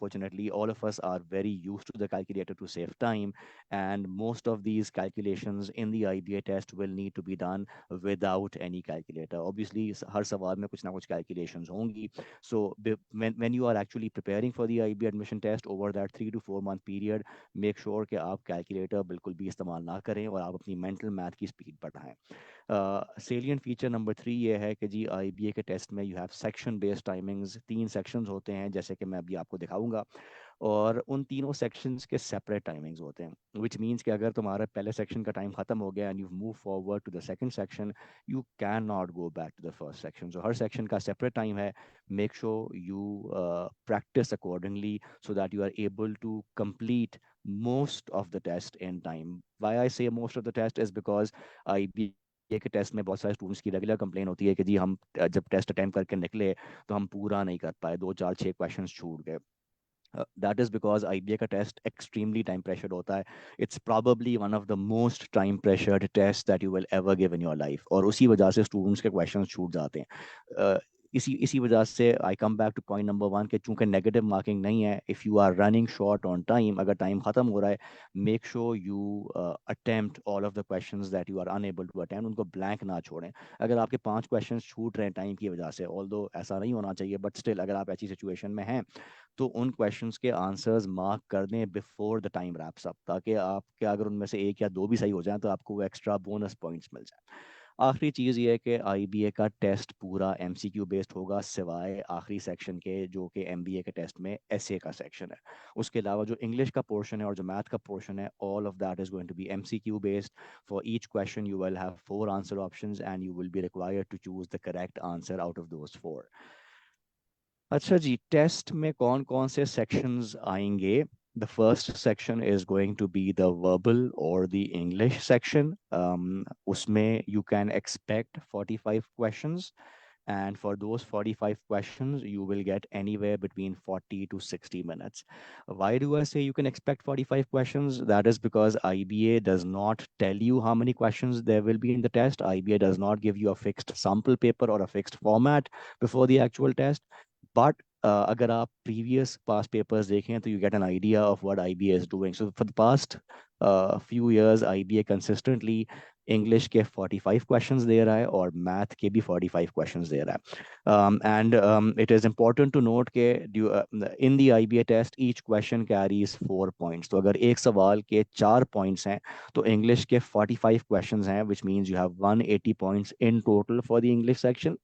fortunately, all of us are very used to the calculator to save time, and most of these calculations in the IBA test will need to be done without any calculator. Obviously हर सवाल में कुछ ना कुछ calculations होंगी. So when you are actually preparing for the IB admission test over that 3 to 4 month period, make sure कि आप calculator बिल्कुल भी इस्तेमाल ना करें और आप अपनी mental math की speed बढ़ाएं। Salient feature number 3 ये है कि जी IBA के टेस्ट में you have section based timings, 3 sections होते हैं जैसे कि मैं अभी आपको दिखाऊंगा, और उन तीनों सेक्शंस के सेपरेट टाइमिंग्स होते हैं, विच मीन्स कि अगर तुम्हारा पहले सेक्शन का टाइम खत्म हो गया and you move forward to the second section, you can not go back to the first section. So हर सेक्शन का सेपरेट टाइम है। Make sure you practice accordingly so that you are able to complete most of the test in time. Why I say most of the test is because IBA के test में बहुत सारे students की regular complain होती है कि जी हम जब टेस्ट अटेम्प्ट करके निकले तो हम पूरा नहीं कर पाए, 2 4 6 क्वेश्चंस छूट गए। That is because IBA का टेस्ट extremely time pressured होता है. It's probably one of the most time pressured tests that you will ever give in your life. और उसी वजह से students के questions छूट जाते हैं. इसी वजह से I come back to point number 1 कि चूंकि नेगेटिव मार्किंग नहीं है, if you are running short on time, अगर टाइम खत्म हो रहा है, make sure you attempt all of the questions that you are unable to attempt, उनको ब्लैंक ना छोड़ें। अगर आपके 5 क्वेश्चंस छूट रहे हैं टाइम की वजह से, ऑल्दो ऐसा नहीं होना चाहिए, बट स्टिल अगर आप ऐसी सिचुएशन में हैं तो उन क्वेश्चंस के आंसर्स मार्क कर दें before the time wraps up, ताकि आपके अगर उनमें से 1 या 2 भी सही हो जाए तो आपको वो एक्स्ट्रा बोनस पॉइंट्स मिल जाए। आखिरी चीज़ ये है कि IBA का टेस्ट पूरा MCQ बेस्ड होगा, सिवाय आखिरी सेक्शन के जो कि MBA के टेस्ट में SA का सेक्शन है। उसके अलावा जो इंग्लिश का पोर्शन है और जो मैथ का पोर्शन है, all of that is going to be MCQ based. For each question you will have 4 answer options and you will be required to choose the correct answer out of those 4। अच्छा जी, test में कौन कौन से sections आएंगे? The first section is going to be the verbal or the English section. उसमें you can expect 45 questions. And for those 45 questions, you will get anywhere between 40 to 60 minutes. Why do I say you can expect 45 questions? That is because IBA does not tell you how many questions there will be in the test. IBA does not give you a fixed sample paper or a fixed format before the actual test. But अगर आप previous past papers देखें तो you get an idea of what IBA is doing. So for the past few years, IBA consistently English के 45 questions दे रहा है और math के भी 45 क्वेश्चंस दे रहा है and it is important to note के in the IBA test each question carries 4 points तो अगर एक सवाल के 4 पॉइंट्स हैं तो इंग्लिश के 45 क्वेश्चंस हैं which means you have 180 points in total for the English section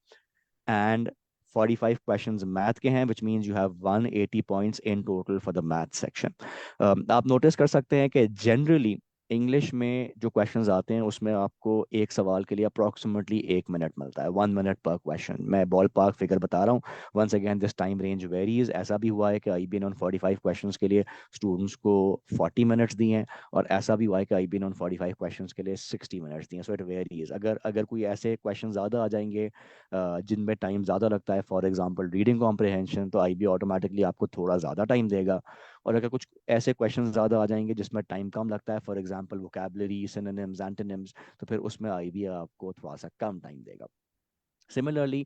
and 45 questions math के हैं which means you have 180 points in total for the math section. आप नोटिस कर सकते हैं कि जनरली इंग्लिश में जो क्वेश्चंस आते हैं उसमें आपको एक सवाल के लिए अप्रॉक्सीमेटली 1 मिनट मिलता है 1 मिनट पर क्वेश्चन मैं बॉल पार्क फिगर बता रहा हूँ once again this time range varies ऐसा भी हुआ है कि आईबीए ने उन 45 क्वेश्चंस के लिए स्टूडेंट्स को 40 मिनट्स दिए हैं और ऐसा भी हुआ है कि आईबीए ने उन 45 क्वेश्चंस के लिए 60 मिनट्स दिए हैं सो इट वेरीज अगर अगर कोई ऐसे क्वेश्चन ज़्यादा आ जाएंगे जिनमें टाइम ज़्यादा लगता है फॉर एग्जांपल रीडिंग कॉम्प्रिहेंशन तो आईबी ऑटोमेटिकली आपको थोड़ा ज़्यादा टाइम देगा और अगर कुछ ऐसे क्वेश्चन ज़्यादा आ जाएंगे जिसमें टाइम कम लगता है for example vocabulary synonyms antonyms तो फिर उसमें आईबी आपको थोड़ा सा कम टाइम देगा सिमिलरली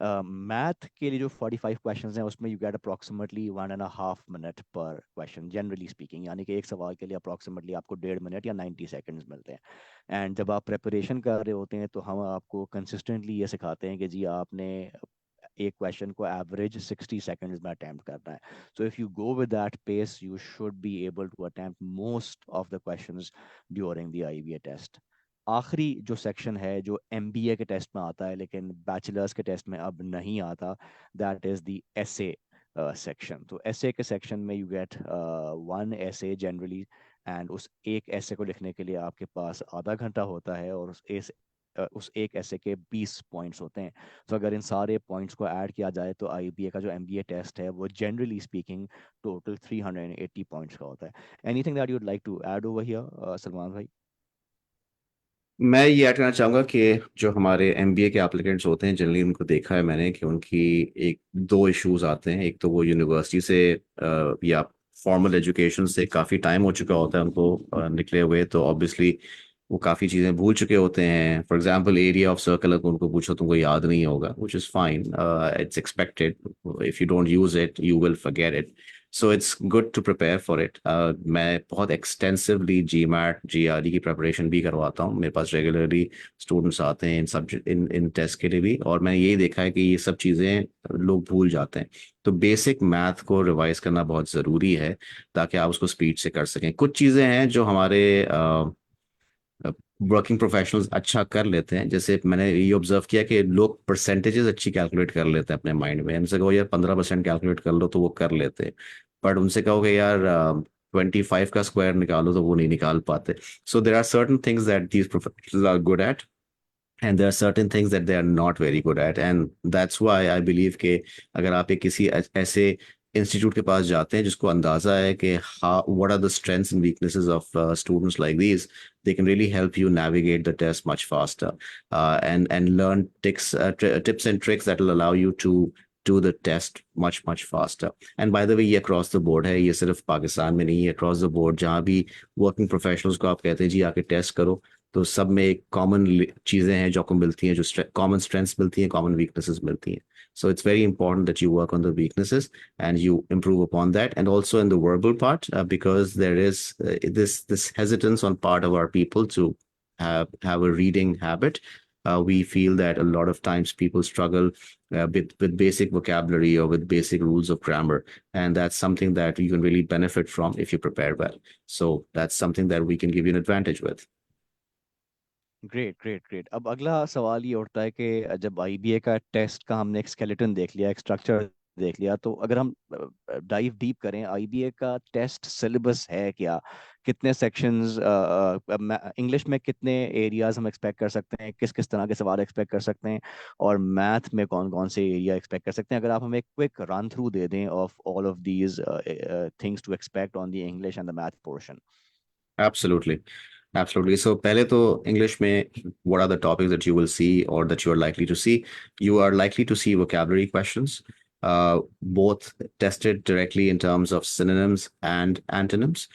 मैथ के लिए जो 45 क्वेश्चंस हैं उसमें यू गेट अप्रॉक्सीमेटली 1.5 मिनट पर क्वेश्चन जनरली स्पीकिंग यानी कि एक सवाल के लिए अप्रॉक्सीमेटली आपको 1.5 मिनट या 90 सेकंड्स मिलते हैं एंड जब आप प्रेपरेशन कर रहे होते हैं तो हम आपको कंसिस्टेंटली ये सिखाते हैं कि जी आपने एक क्वेश्चन को एवरेज 60 सेकंड्स में अटेम्प्ट करना है so if you go with that pace you should be able to attempt most of the questions during the IBA test आखिरी जो सेक्शन है जो एमबीए के टेस्ट में आता है लेकिन बैचलर्स के टेस्ट में अब नहीं आता that is the essay section तो एसे के सेक्शन में you get 1 essay generally and उस एक एसे को लिखने के लिए आपके पास आधा घंटा होता है और उस एक ऐसे के 20 पॉइंट्स होते हैं तो अगर इन सारे पॉइंट्स को ऐड किया जाए तो आईबीए का जो एमबीए टेस्ट है वो जनरली स्पीकिंग टोटल 380 पॉइंट्स का होता है anything that you'd like to add over here Salman भाई मैं ये ऐड करना चाहूँगा कि जो हमारे एमबीए के एप्लीकेंट्स होते हैं जनरली उनको देखा है मैंने कि उनकी एक दो इश्यूज आते हैं। एक तो वो यूनिवर्सिटी से या फॉर्मल एजुकेशन से काफ़ी टाइम हो चुका होता है उनको निकले हुए, तो ऑब्वियसली वो काफ़ी चीज़ें भूल चुके होते हैं। For example area of circle अगर उनको पूछो तो उनको याद नहीं होगा, which is fine, it's expected. If you don't use it you will forget it, so it's good to prepare for it. मैं बहुत extensively GMAT GRE की प्रिपरेशन भी करवाता हूँ। मेरे पास रेगुलरली स्टूडेंट्स आते हैं इन सब्जेक्ट इन टेस्ट के लिए भी, और मैंने यही देखा है कि ये सब चीज़ें लोग भूल जाते हैं। तो बेसिक मैथ को रिवाइज करना बहुत ज़रूरी है ताकि आप उसको स्पीड से कर सकें। कुछ चीज़ें हैं जो हमारे वर्किंग प्रोफेशनल्स अच्छा कर लेते हैं। जैसे मैंने ये ऑब्जर्व किया कि लोग परसेंटेजेस अच्छी कैलकुलेट कर लेते हैं अपने माइंड में। उनसे कहो यार 15% कैलकुलेट कर लो तो वो कर लेते हैं, बट उनसे कहोगे यार 25 का स्क्वायर निकालो तो वो नहीं निकाल पाते। So there are certain things that these professionals are good at, and there are certain things that they are not very good at, and that's why I believe कि अगर आप एक किसी ऐसे इंस्टीट्यूट के पास जाते हैं जिसको अंदाजा है कि how what are the strengths and weaknesses of students like these, they can really help you navigate the test much faster, and learn tips and tricks that will allow you to do the test much faster. And by the way, ये across the board है, ये सिर्फ पाकिस्तान में नहीं है, across the board जहाँ भी working professionals को आप कहते हैं जी आके टेस्ट करो, तो सब में एक कॉमन चीजें हैं जो आपको मिलती हैं, जो कॉमन स्ट्रेंथ्स मिलती हैं, कॉमन वीकनेसेस मिलती हैं। So it's very important that you work on the weaknesses and you improve upon that, and also in the verbal part, because there is this hesitance on part of our people to have a reading habit. We feel that a lot of times people struggle with basic vocabulary or with basic rules of grammar, and that's something that you can really benefit from if you prepare well. So that's something that we can give you an advantage with. Great great great अब अगला सवाल ये उठता है कि जब IBA का test का हमने एक स्केलेटन देख लिया एक स्ट्रक्चर देख लिया तो अगर हम डाइव डीप करें आईबीए का टेस्ट सिलेबस है क्या कितने सेक्शंस इंग्लिश में कितने एरियाज हम एक्सपेक्ट कर सकते हैं किस किस तरह के सवाल एक्सपेक्ट कर सकते हैं और मैथ में कौन कौन से एरिया एक्सपेक्ट कर सकते हैं अगर आप हमें क्विक रन थ्रू दे दें of all of these things to expect on the English and the math portion Absolutely. Absolutely. So, पहले तो English में what are the topics that you will see or that you are likely to see? You are likely to see vocabulary questions, both tested directly in terms of synonyms and antonyms.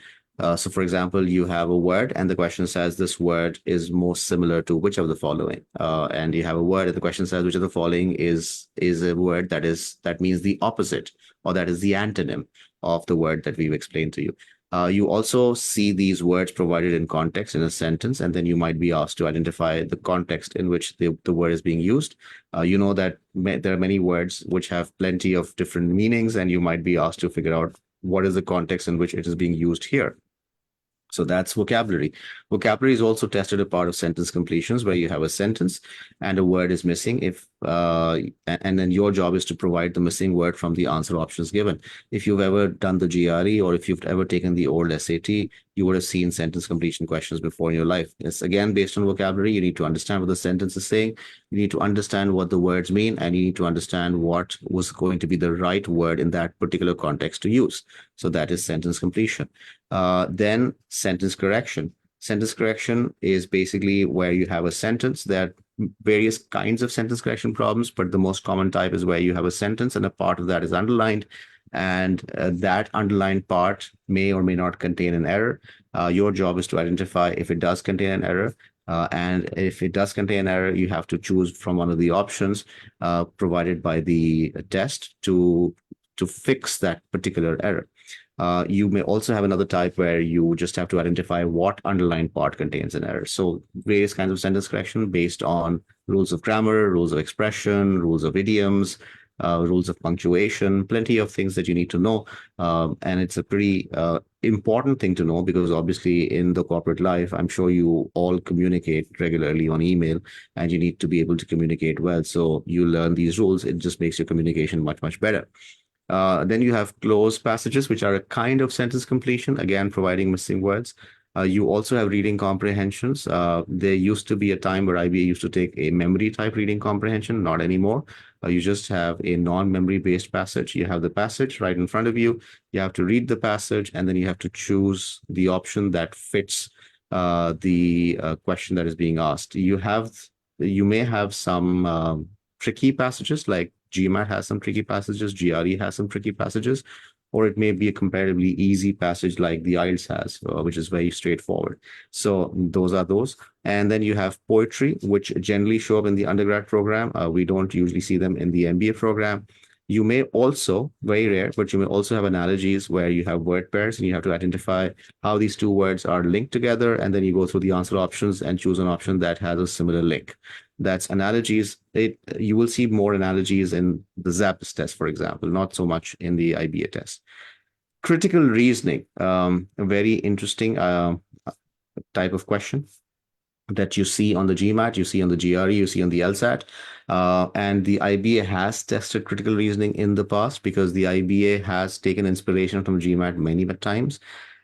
So, for example, you have a word, and the question says this word is most similar to which of the following. And you have a word, and the question says which of the following is a word that means the opposite, or that is the antonym of the word that we've explained to you. You also see these words provided in context in a sentence, and then you might be asked to identify the context in which the word is being used. You know that there are many words which have plenty of different meanings, and you might be asked to figure out what is the context in which it is being used here. So that's vocabulary. Vocabulary is also tested a part of sentence completions where you have a sentence and a word is missing. And then your job is to provide the missing word from the answer options given. If you've ever done the GRE or if you've ever taken the old SAT, you would have seen sentence completion questions before in your life. It's again based on vocabulary. You need to understand what the sentence is saying. You need to understand what the words mean, and you need to understand what was going to be the right word in that particular context to use. So that is sentence completion. Then sentence correction. Sentence correction is basically where you have a sentence. There are various kinds of sentence correction problems, but the most common type is where you have a sentence and a part of that is underlined. And that underlined part may or may not contain an error. Your job is to identify if it does contain an error. And if it does contain an error, you have to choose from one of the options provided by the test to fix that particular error. You may also have another type where you just have to identify what underlying part contains an error. So various kinds of sentence correction based on rules of grammar, rules of expression, rules of idioms, rules of punctuation, plenty of things that you need to know. And it's a pretty important thing to know because obviously in the corporate life, I'm sure you all communicate regularly on email and you need to be able to communicate well. So you learn these rules. It just makes your communication much, much better. Then you have closed passages, which are a kind of sentence completion, again, providing missing words. You also have reading comprehensions. There used to be a time where IBA used to take a memory type reading comprehension, not anymore. You just have a non-memory based passage. You have the passage right in front of you. You have to read the passage, and then you have to choose the option that fits the question that is being asked. You may have some tricky passages like GMAT has some tricky passages, GRE has some tricky passages, or it may be a comparatively easy passage like the IELTS has, which is very straightforward. So those are those. And then you have poetry, which generally show up in the undergrad program. We don't usually see them in the MBA program. You may also, very rare, but you may also have analogies where you have word pairs and you have to identify how these two words are linked together. And then you go through the answer options and choose an option that has a similar link. That's analogies. You will see more analogies in the ZAPS test, for example, not so much in the IBA test. Critical reasoning, a very interesting type of question that you see on the GMAT, you see on the GRE, you see on the LSAT. And the IBA has tested critical reasoning in the past because the IBA has taken inspiration from GMAT many times.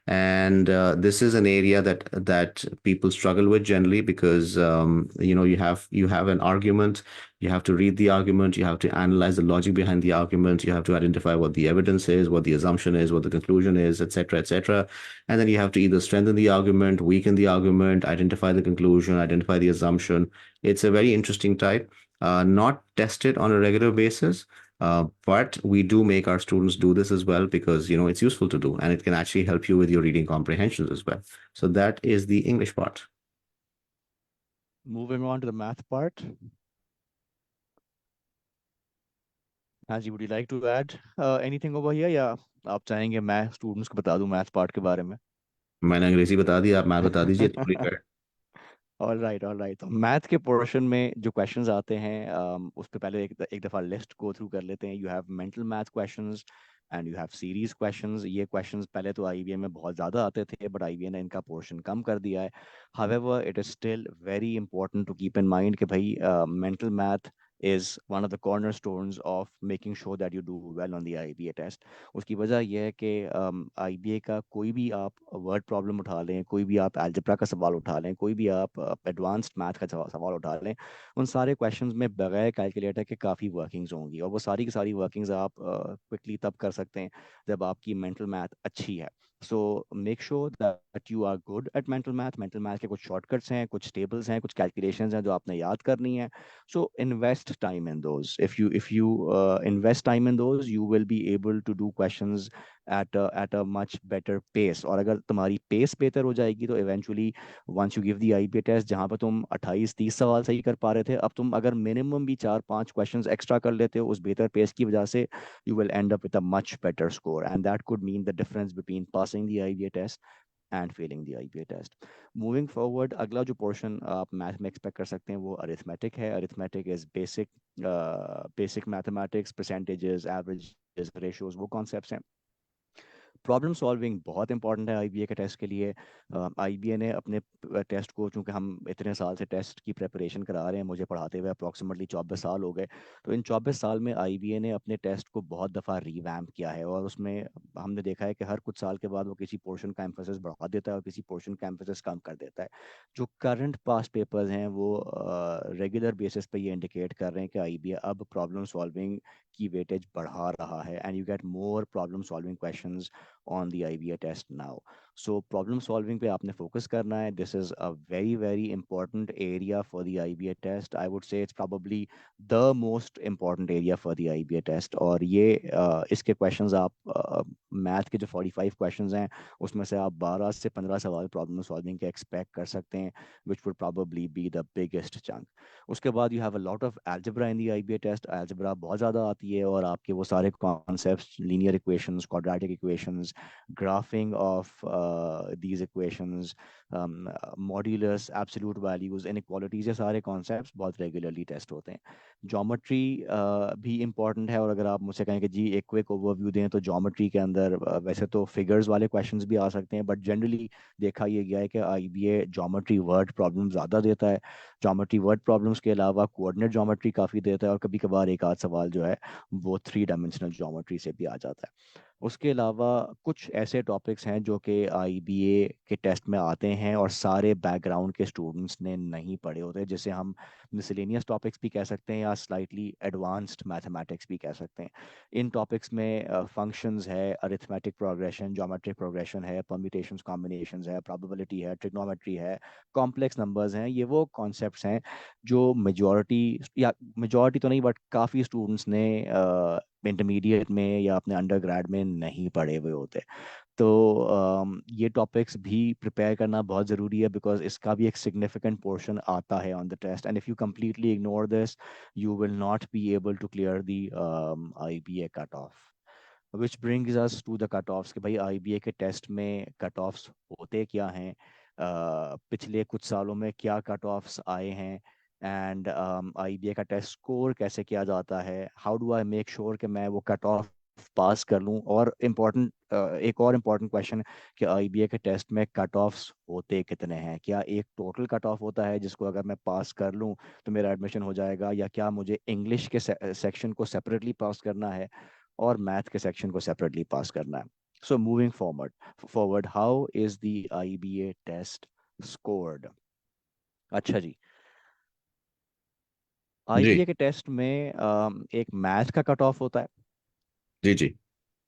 And this is an area that people struggle with generally because you have an argument, you have to read the argument, you have to analyze the logic behind the argument, you have to identify what the evidence is, what the assumption is, what the conclusion is, etc., etc. And then you have to either strengthen the argument, weaken the argument, identify the conclusion, identify the assumption. It's a very interesting type, not tested on a regular basis. But we do make our students do this as well because it's useful to do and it can actually help you with your reading comprehensions as well. So that is the English part. Moving on to the math part. हाँ जी, would you like to add anything over here, या आप चाहेंगे मैं students को बता दूं math part के बारे में? मैंने अंग्रेजी बता दी, आप मैथ बता दीजिए थोड़ी देर। ऑल राइट, तो मैथ के पोर्शन में जो क्वेश्चंस आते हैं उस पे पहले एक दफ़ा लिस्ट गो थ्रू कर लेते हैं. You have mental math questions and you have series questions. ये क्वेश्चंस पहले तो आईबीए में बहुत ज़्यादा आते थे, बट आईबीए ने इनका पोर्शन कम कर दिया है. However it is still very important to keep in mind कि भाई mental math is one of the cornerstones of making sure that you do well on the IBA test. उसकी वजह यह है कि IBA का कोई भी आप वर्ड प्रॉब्लम उठा लें, कोई भी आप अलजेब्रा का सवाल उठा लें, कोई भी आप एडवांस्ड मैथ का सवाल उठा लें, उन सारे क्वेश्चंस में बगैर कैलकुलेटर के काफ़ी वर्किंग्स होंगी, और वो सारी की सारी वर्किंग्स आप क्विकली तब कर सकते हैं जब आपकी मेंटल मैथ अच्छी है. So make sure that you are good at mental math. Mental math के कुछ शॉर्टकट्स हैं, कुछ टेबल्स हैं, कुछ कैलकुलेशंस हैं जो आपने याद करनी है। So invest time in those. If you invest time in those, you will be able to do questions at a much better pace. और अगर तुम्हारी पेस बेहतर हो जाएगी तो eventually once you give the IBA test, जहाँ पर तुम 28-30 सवाल सही कर पा रहे थे, अब तुम अगर मिनिमम भी 4-5 क्वेश्चंस एक्स्ट्रा कर लेते हो उस बेहतर पेस की वजह से, you will end up with a much better score, and that could mean the difference between passing the IBA test and failing the IBA test. Moving forward, अगला जो पोर्शन आप मैथ में एक्सपेक्ट कर सकते हैं वो अरिथमेटिक है। Arithmetic is basic mathematics, percentages, averages, ratios, वो कॉन्सेप्ट्स हैं। प्रॉब्लम सॉल्विंग बहुत इंपॉर्टेंट है आईबीए के टेस्ट के लिए। आईबीए ने अपने टेस्ट को, चूंकि हम इतने साल से टेस्ट की प्रिपरेशन करा रहे हैं, मुझे पढ़ाते हुए अप्रॉक्सीमेटली 24 साल हो गए, तो इन 24 साल में आईबीए ने अपने टेस्ट को बहुत दफ़ा रिवैम्प किया है। और उसमें हमने देखा है कि हर कुछ साल के बाद वो किसी पोर्शन का एम्फेसिस बढ़ा देता है और किसी पोर्शन का एम्फेसिस कम कर देता है। जो करंट पास पेपर्स हैं वो रेगुलर बेसिस पे ये इंडिकेट कर रहे हैं कि आईबीए अब प्रॉब्लम सॉल्विंग की वेटेज बढ़ा रहा है, and you get more problem solving questions on the IBA test now. So problem solving पे आपने focus करना है. This is a very very important area for the IBA test. I would say it's probably the most important area for the IBA test. और ये इसके questions आप math के जो 45 questions हैं उसमें से आप 12 से 15 सवाल problem solving के expect कर सकते हैं, which would probably be the biggest chunk. उसके बाद you have a lot of algebra in the IBA test. algebra बहुत ज़्यादा आती है और आपके वो सारे concepts, linear equations, quadratic equations, graphing of these equations, modulus, absolute values, inequalities, ये सारे concepts बहुत regularly test होते हैं। Geometry भी important है, और अगर आप मुझसे कहें कि जी एक क्विक ओवरव्यू दें, तो geometry के अंदर वैसे तो फिगर्स वाले questions भी आ सकते हैं, बट जनरली देखा ये गया है कि आईबीए ज्योमेट्री वर्ड प्रॉब्लम ज़्यादा देता है। ज्योमेट्री वर्ड प्रॉब्लम्स के अलावा कोऑर्डिनेट ज्योमेट्री काफ़ी देता है, और कभी कभार एक आध सवाल जो है वो 3 डायमेंशनल ज्योमेट्री से भी आ जाता है। उसके अलावा कुछ ऐसे टॉपिक्स हैं जो कि आईबीए के टेस्ट में आते हैं और सारे बैकग्राउंड के स्टूडेंट्स ने नहीं पढ़े होते, जिसे हम मिसलेनियस टॉपिक्स भी कह सकते हैं या स्लाइटली एडवांस्ड मैथमेटिक्स भी कह सकते हैं। इन टॉपिक्स में फंक्शंस है, अरिथमेटिक प्रोग्रेशन, ज्योमेट्रिक प्रोग्रेशन है, परम्यूटेशंस कॉम्बिनेशंस है, प्रोबेबिलिटी है, ट्रिग्नोमेट्री है, कॉम्प्लेक्स नंबर्स हैं। ये वो कॉन्सेप्ट्स हैं जो मेजॉरिटी, या मेजॉरिटी तो नहीं बट काफ़ी स्टूडेंट्स ने इंटरमीडिएट में या अपने अंडर ग्रेड में नहीं पढ़े हुए होते। तो ये टॉपिक्स भी प्रिपेयर करना बहुत ज़रूरी है, बिकॉज इसका भी एक सिग्निफिकेंट पोर्शन आता है on the test, and if you completely ignore this, you will not be able to clear the IBA cut off. Which brings us to the cut offs, कि भाई आईबीए के test में cut offs होते क्या हैं, पिछले कुछ सालों में क्या कट ऑफ्स आए हैं, एंड आईबीए का टेस्ट स्कोर कैसे किया जाता है, how do I make sure कि मैं वो कट ऑफ पास कर लूँ। और इम्पॉर्टेंट, एक और इम्पॉर्टेंट क्वेश्चन, कि आईबीए के टेस्ट में कट ऑफ्स होते कितने हैं? क्या एक टोटल कट ऑफ होता है जिसको अगर मैं पास कर लूँ तो मेरा एडमिशन हो जाएगा, या क्या मुझे इंग्लिश के सेक्शन को सेपरेटली पास करना है और मैथ के सेक्शन को सेपरेटली पास करना है? So moving forward, how is the IBA test scored? अच्छा जी, जी आईबीए के टेस्ट में एक मैथ का कट ऑफ होता है, जी जी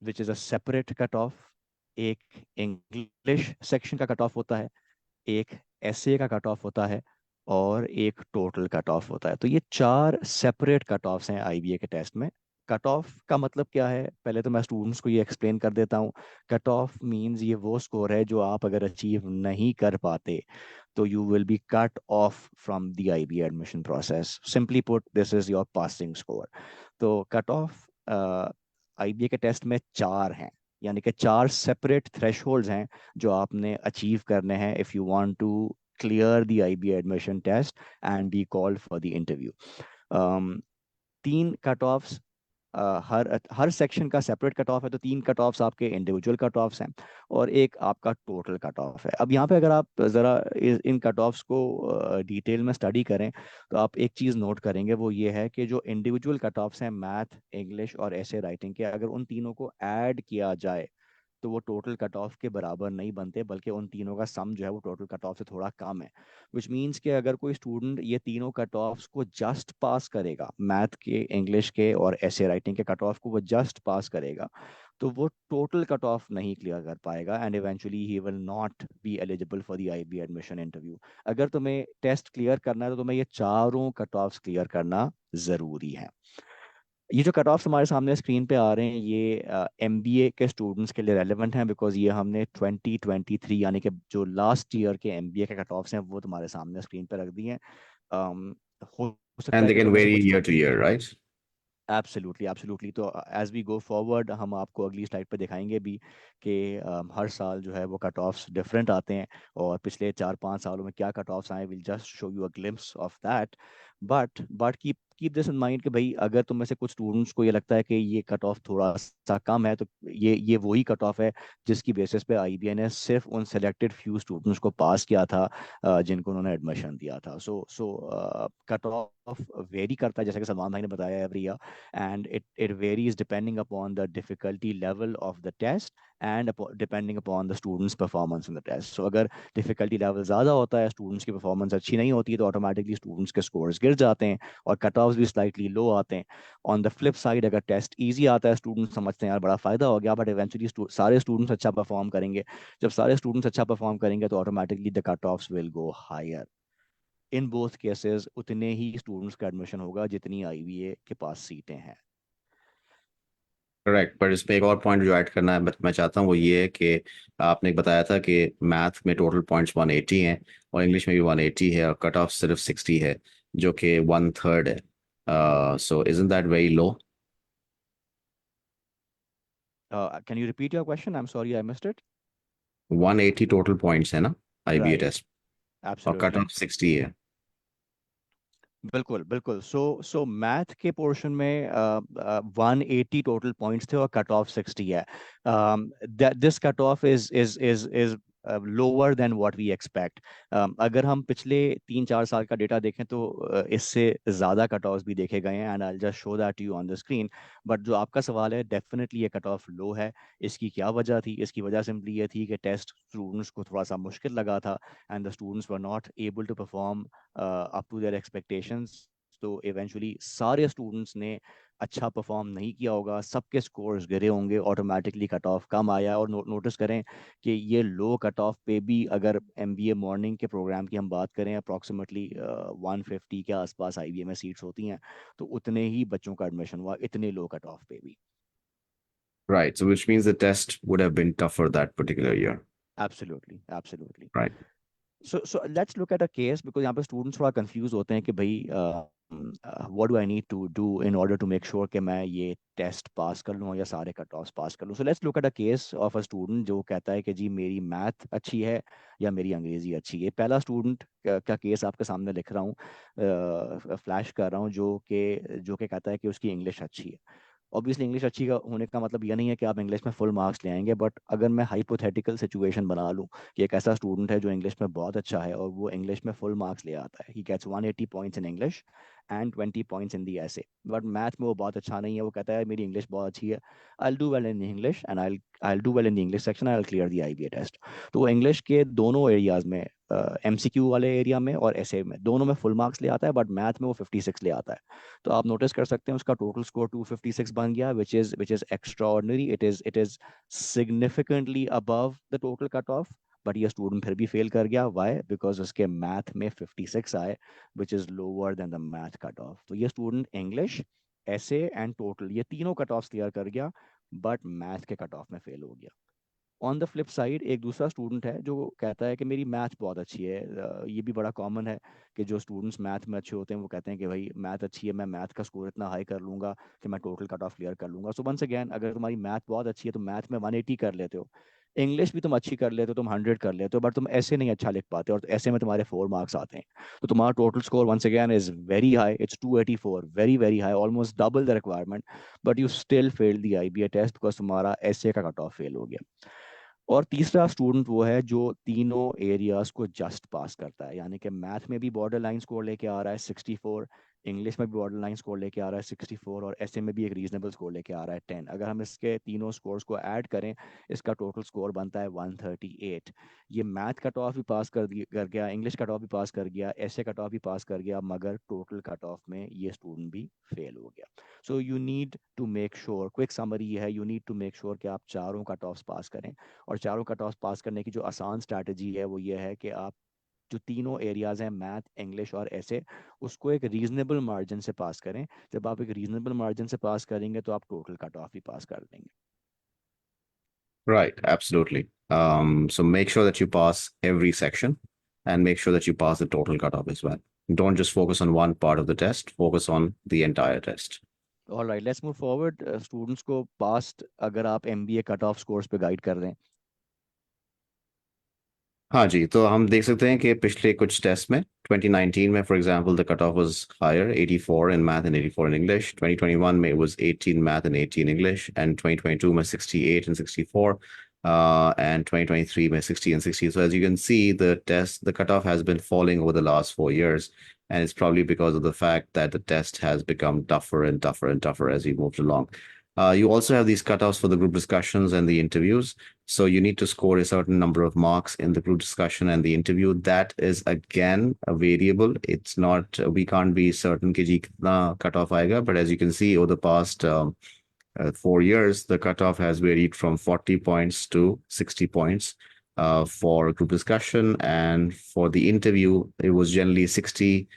which is a separate cut off. एक इंग्लिश सेक्शन का कट ऑफ होता है, एक एसए का कट ऑफ होता है, और एक टोटल कट ऑफ होता है। तो ये 4 सेपरेट कट ऑफ्स हैं आईबीए के टेस्ट में। कट ऑफ का मतलब क्या है, पहले तो मैं स्टूडेंट्स को ये एक्सप्लेन कर देता हूँ। कट ऑफ मींस ये वो स्कोर है जो आप अगर अचीव नहीं कर पाते तो you will B cut off from the IBA admission process. Simply put, this is your passing score. तो कट ऑफ आईबीए के टेस्ट में 4 हैं, यानी कि 4 सेपरेट थ्रेशहोल्ड्स हैं जो आपने अचीव करने हैं if you want to clear the IBA admission test and be called for the interview. 3 cut offs, हर हर सेक्शन का सेपरेट कट ऑफ है, तो 3 कट ऑफ्स आपके इंडिविजुअल कट ऑफ्स हैं और एक आपका टोटल कट ऑफ है। अब यहाँ पे अगर आप ज़रा इन कट ऑफ्स को डिटेल में स्टडी करें तो आप एक चीज़ नोट करेंगे, वो ये है कि जो इंडिविजुअल कट ऑफ्स हैं मैथ, इंग्लिश और ऐसे राइटिंग के, अगर उन तीनों को ऐड किया जाए तो वो टोटल कट ऑफ के बराबर नहीं बनते, बल्कि उन तीनों का सम जो है वो टोटल कट ऑफ से थोड़ा कम है। विच मीन्स कि अगर कोई स्टूडेंट ये तीनों कट ऑफ्स को जस्ट पास करेगा, मैथ के, इंग्लिश के और ऐसे राइटिंग के कट ऑफ को वो जस्ट पास करेगा, तो वो टोटल कट ऑफ नहीं क्लियर कर पाएगा, and eventually he will not be eligible for the IB admission interview. अगर तुम्हें टेस्ट क्लियर करना है तो तुम्हें ये चारों कट ऑफ्स क्लियर करना ज़रूरी है। ये जो कट ऑफ्स हमारे सामने स्क्रीन पे आ रहे हैं, ये एमबीए के स्टूडेंट्स के लिए रेलेवेंट हैं, बिकॉज ये हमने 2023 यानी कि जो लास्ट ईयर के एमबीए के कट ऑफ्स हैं वो तुम्हारे सामने स्क्रीन पे रख दिए हैं। अम, हो सकता And है they कि can तुम्हें से vary कुछ year to year, right? Absolutely absolutely. तो एज वी गो फॉरवर्ड हम आपको अगली स्लाइड पे दिखाएंगे भी कि हर साल जो है वो कट ऑफ्स डिफरेंट आते हैं, और पिछले 4-5 सालों में क्या कट ऑफ्स आए, will just show you a glimpse of that. But keep keep this in mind कि भाई अगर तुम में से कुछ स्टूडेंट्स को ये लगता है कि ये कट ऑफ थोड़ा सा कम है, तो ये वही कट ऑफ है जिसकी बेसिस पे आईबीए ने सिर्फ उन सेलेक्टेड फ्यू स्टूडेंट्स को पास किया था जिनको उन्होंने एडमिशन दिया था। सो कट ऑफ वेरी करता है, जैसे कि सलमान भाई ने बताया, every year, and it varies depending upon the difficulty level of the test and depending upon the student's performance in the test. So अगर difficulty level ज़्यादा होता है, students की performance अच्छी नहीं होती है, तो automatically students के scores गिर जाते हैं और cut offs भी slightly low आते हैं। On the flip side, अगर test easy आता है, students समझते हैं यार बड़ा फ़ायदा हो गया, but eventually सारे students अच्छा perform करेंगे। जब सारे students अच्छा perform करेंगे तो automatically the cut offs will go higher। In both cases उतने ही स्टूडेंट्स का एडमिशन होगा जितनी आईबीए के पास सीटें हैं। करेक्ट। पर इसमें एक और पॉइंट जो ऐड करना है मैं चाहता हूँ वो ये है कि आपने बताया था कि मैथ में टोटल पॉइंट्स 180 हैं और इंग्लिश में भी 180 है और कट ऑफ सिर्फ 60 है, जो कि 1/3 है। सो isn't that very low? Can you repeat your question? I am sorry, I missed it. 180 total points है ना आईबीए राइट। टेस्ट, और कट एब्सोल्युटली। ऑफ 60 है। बिल्कुल बिल्कुल। सो मैथ के पोर्शन में 180 टोटल पॉइंट्स थे और कट ऑफ 60 है। This cut off is lower than what we expect. अगर हम पिछले 3-4 साल का डेटा देखें तो इससे ज़्यादा कट ऑफ्स भी देखे गए हैं, and I just show that you on the screen. But जो आपका सवाल है, डेफिनेटली ये कट ऑफ लो है। इसकी क्या वजह थी? इसकी वजह सिंपली ये थी कि टेस्ट स्टूडेंट्स को थोड़ा सा मुश्किल लगा था, and the students were not able to perform up to their expectations. तो इवेंचुअली सारे स्टूडेंट्स ने अच्छा परफॉर्म नहीं किया होगा, सबके स्कोर्स गिरे होंगे, ऑटोमेटिकली कट ऑफ कम आया। और नोटिस करें कि ये लो कट ऑफ पे भी अगर एमबीए मॉर्निंग के प्रोग्राम की हम बात करें, अप्रॉक्सीमेटली 150 के आसपास आईबीए में सीट्स होती हैं, तो उतने ही बच्चों का एडमिशन हुआ इतने लो कट ऑफ पे भी। Right. So which means the test would have been tougher that particular year. Absolutely absolutely. Right. So let's look at a case, because यहाँ पे स्टूडेंट्स थोड़ा कंफ्यूज होते हैं कि भाई what do I need to do in order to make sure कि मैं ये टेस्ट पास कर लूँ या सारे कट ऑफ्स पास कर लूँ। सो let's look at a case of a student जो कहता है कि जी मेरी मैथ अच्छी है या मेरी अंग्रेजी अच्छी है। पहला स्टूडेंट का केस आपके सामने लिख रहा हूँ, फ्लैश कर रहा हूँ, जो कि कहता है कि उसकी इंग्लिश अच्छी है। ऑब्वियसली इंग्लिश अच्छी का होने का मतलब यह नहीं है कि आप इंग्लिश में फुल मार्क्स ले आएंगे, बट अगर मैं हाइपोथेटिकल सिचुएशन बना लूँ कि एक ऐसा स्टूडेंट है जो इंग्लिश में बहुत अच्छा है और वो इंग्लिश में फुल मार्क्स ले आता है, he gets 180 points in English and 20 points in the ऐसे, बट मैथ में वो बहुत अच्छा नहीं है। वो कहता है मेरी इंग्लिश बहुत अच्छी है, I do well in English and I do well in the English section, I clear the IBA test. तो वो इंग्लिश के दोनों एरियाज में, एमसीक्यू वाले एरिया में और एसए में, दोनों में फुल मार्क्स ले आता है, बट मैथ में वो 56 ले आता है। तो आप नोटिस कर सकते हैं उसका टोटल स्कोर 256 बन गया, which is extra ordinary. It is significantly above the total cut off. But ये स्टूडेंट फिर भी फेल कर गया, वाई? बिकॉज उसके मैथ में 56 आए, which is lower then the math cut off. तो ये student English, essay and total, ये तीनों कट ऑफ क्लियर कर गया, बट मैथ के कट ऑफ में फेल हो गया। ऑन द फ्लिप साइड एक दूसरा स्टूडेंट है जो कहता है कि मेरी मैथ बहुत अच्छी है। ये भी बड़ा कॉमन है कि जो स्टूडेंट्स मैथ में अच्छे होते हैं वो कहते हैं कि भाई मैथ अच्छी है, मैं मैथ का स्कोर इतना हाई कर लूंगा कि मैं टोटल कट ऑफ क्लियर कर लूंगा। सो वंस अगेन, अगर तुम्हारी मैथ बहुत अच्छी है तो मैथ में 180 कर लेते हो, इंग्लिश भी तुम अच्छी कर लेते हो, तुम 100 कर लेते हो, बट तुम ऐसे नहीं अच्छा लिख पाते और ऐसे में तुम्हारे 4 मार्क्स आते हैं, तो तुम्हारा total score once again is very high, it's 284, very very high, almost double the requirement, but you still failed the IBA test because तुम्हारा ऐसे का कट ऑफ फेल हो गया। और तीसरा स्टूडेंट वो है जो तीनों एरियाज को जस्ट पास करता है, यानी कि मैथ में भी बॉर्डर लाइन स्कोर लेके आ रहा है 64, इंग्लिश में भी बॉर्डर लाइन स्कोर लेके आ रहा है 64, और ऐसे में भी एक रीजनेबल स्कोर लेके आ रहा है 10। अगर हम इसके तीनों स्कोर्स को ऐड करें, इसका टोटल स्कोर बनता है 138। ये मैथ कट ऑफ भी पास कर गया, इंग्लिश कट ऑफ भी पास कर गया, ऐसे कट ऑफ भी पास कर गया, मगर टोटल कट ऑफ में ये स्टूडेंट भी फेल हो गया। So you need to make sure, quick summary ये है, you need to make sure कि आप चारों कट ऑफ्स पास करें। और चारों कट ऑफ पास करने की जो आसान स्ट्रैटेजी है वो ये है कि आप जो तीनों एरियाज हैं, मैथ, इंग्लिश और ऐसे, उसको एक रीजनेबल मार्जिन से पास करें। जब आप एक रीजनेबल मार्जिन से पास करेंगे तो आप टोटल कट ऑफ भी पास कर देंगे। Right, absolutely. So make sure that you pass every section and make sure that you pass the total cutoff as well. Don't just focus on one part of the test, focus on the entire test. All right, let's move forward. Students को past, अगर आप MBA cut off scores पे guide कर रहे हैं। हाँ जी, तो हम देख सकते हैं कि पिछले कुछ टेस्ट में 2019 में for example the cut off was higher 84 in math and 84 in English. 2021 में it was 18 math and 18 English, and 2022 में 68 and 64, and 2023 में 60 and 60. So as you can see, the cutoff has been falling over the last 4 years, and it's probably because of the fact that the test has become tougher and tougher and tougher as we moved along. You also have these cutoffs for the group discussions and the interviews. So you need to score a certain number of marks in the group discussion and the interview. That is again a variable. It's not, we can't be certain कि जी कितना cutoff आएगा. But as you can see, over the past 4 years, the cutoff has varied from 40 points to 60 points for group discussion. And for the interview, it was generally 60,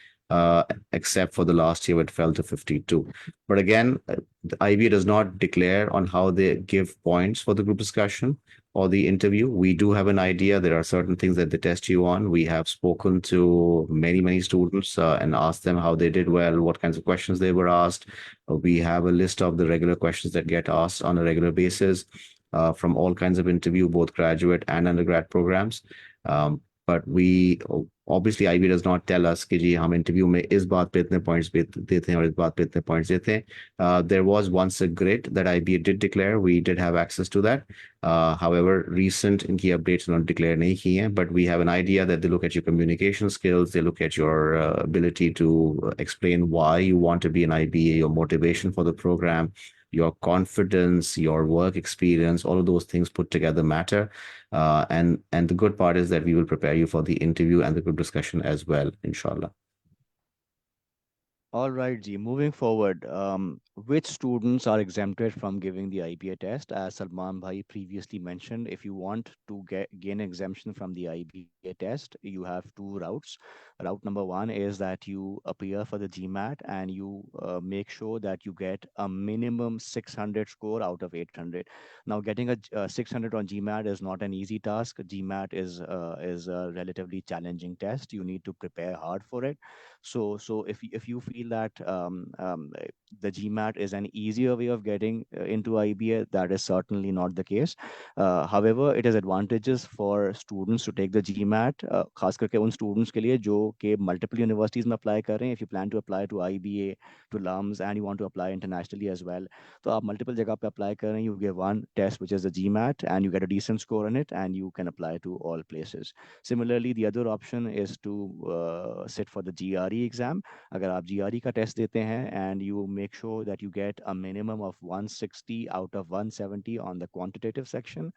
except for the last year, it fell to 52. But again, the IBA does not declare on how they give points for the group discussion or the interview. We do have an idea. There are certain things that they test you on. We have spoken to many students and asked them how they did well, what kinds of questions they were asked. We have a list of the regular questions that get asked on a regular basis from all kinds of interview, both graduate and undergrad programs. But we obviously IB does not tell us कि जी हम interview में इस बात पे इतने points देते हैं और इस बात पे इतने पॉइंट्स देते हैं. There was once a grid that IBA did declare. We did have access to that. However, recent इनकी updates not declare नहीं की हैं, but we have an idea that they look at your communication skills, they look at your ability to explain why you want to be an IBA, your motivation for the program, your confidence, your work experience, all of those things put together matter. And the good part is that we will prepare you for the interview and the group discussion as well, inshallah. All right, Ji. Moving forward, which students are exempted from giving the IBA test? As Salman Bhai previously mentioned, if you want to gain exemption from the IBA test, you have two routes. Route number one is that you appear for the GMAT and you make sure that you get a minimum 600 score out of 800. Now, getting a 600 on GMAT is not an easy task. GMAT is a relatively challenging test. You need to prepare hard for it. So if you feel that the GMAT is an easier way of getting into IBA, that is certainly not the case. However, it has advantages for students to take the GMAT, खास करके उन students के लिए जो कि multiple universities में apply कर रहे हैं. If you plan to apply to IBA, to LUMS, and you want to apply internationally as well, तो आप multiple जगह पे apply कर रहे हैं, you give one test which is the GMAT and you get a decent score on it and you can apply to all places. Similarly, the other option is to sit for the GRE exam. अगर आप GRE का test देते हैं and you make sure that you get a minimum of 160 out of 170 on the quantitative section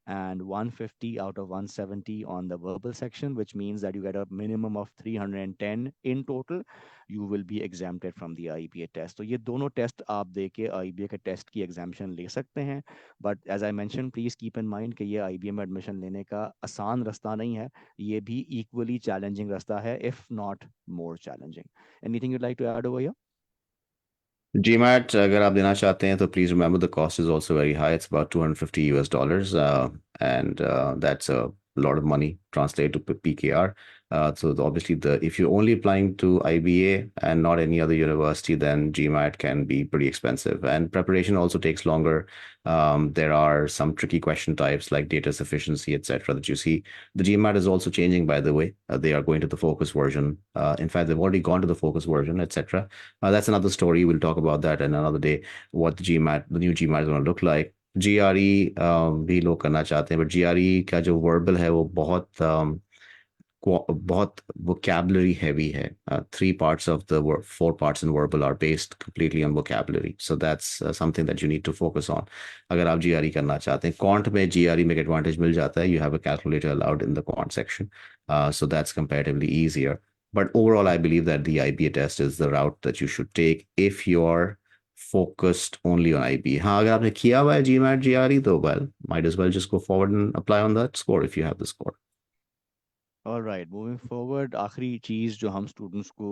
and 150 out of 170 on the verbal section, which means that you get a minimum of 310 in total, you will be exempted from the IBA test. तो ये दोनों test आप दे के IBA के test की एग्जामेशन ले सकते हैं. But as I mention, please keep in mind कि ये IBA में एडमिशन लेने का आसान रास्ता नहीं है. ये भी इक्वली चैलेंजिंग रास्ता है, if not more challenging. Anything you'd like to add over here? GMAT, अगर आप देना चाहते हैं तो please remember the cost is also very high. It's about $250, and that's a lot of money translated to PKR. So obviously, if you're only applying to IBA and not any other university, then GMAT can be pretty expensive, and preparation also takes longer. There are some tricky question types like data sufficiency, etc. that you see. The GMAT is also changing, by the way. They are going to the focus version. In fact, they've already gone to the focus version, etc. That's another story. We'll talk about that in another day, what the new GMAT is going to look like. GRE भी लोग करना चाहते हैं, but GRE का जो verbal है वो बहुत बहुत vocabulary heavy है. Three parts of the word, four parts in verbal are based completely on vocabulary. So that's something that you need to focus on. अगर आप GRE करना चाहते हैं, quant में GRE में एक advantage मिल जाता है. You have a calculator allowed in the quant section. So that's comparatively easier. But overall, I believe that the IBA test is the route that you should take if you're focused only on IBA. हाँ, अगर आपने किया हुआ है GMAT, GRE, तो well, might as well just go forward and apply on that score if you have the score. Alright, moving forward, आखिरी चीज़ जो हम स्टूडेंट्स को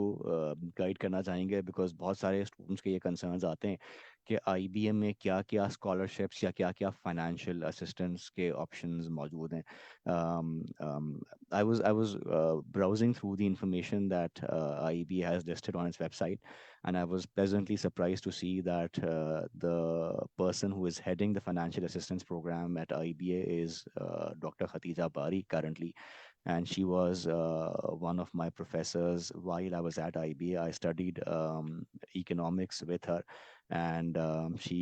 गाइड करना चाहेंगे, बिकॉज बहुत सारे स्टूडेंट्स के ये कंसर्न्स आते हैं कि आईबीएम में क्या क्या स्कॉलरशिप्स या क्या क्या फाइनेंशियल असिस्टेंस के ऑप्शंस मौजूद हैं. I was browsing through the information that IEB has listed on its website, and I was pleasantly surprised to see that the person who is heading the financial assistance program at IBA is Dr. Khatija Bari currently, and she was one of my professors while I was at IBA. I studied economics with her, and she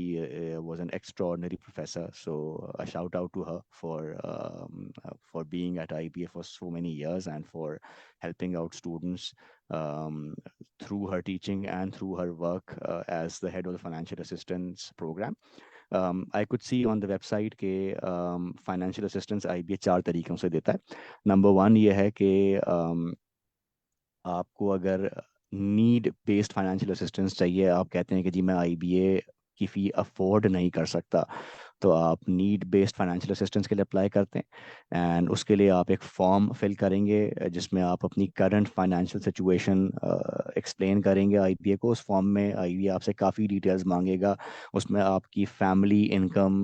was an extraordinary professor. So a shout out to her for being at IBA for so many years and for helping out students um, through her teaching and through her work as the head of the financial assistance program. I could see on the website के financial assistance IBA चार तरीकों से देता है. Number one ये है कि आपको अगर नीड बेस्ड फाइनेंशियल असिस्टेंस चाहिए, आप कहते हैं कि जी मैं आईबीए की फ़ी अफोर्ड नहीं कर सकता, तो आप नीड बेस्ड फाइनेंशियल असिस्टेंस के लिए अप्लाई करते हैं. एंड उसके लिए आप एक फॉर्म फिल करेंगे जिसमें आप अपनी करंट फाइनेंशियल सिचुएशन एक्सप्लेन करेंगे आईबीए को. उस फॉर्म में आईबीए आपसे काफ़ी डिटेल्स मांगेगा. उसमें आपकी family income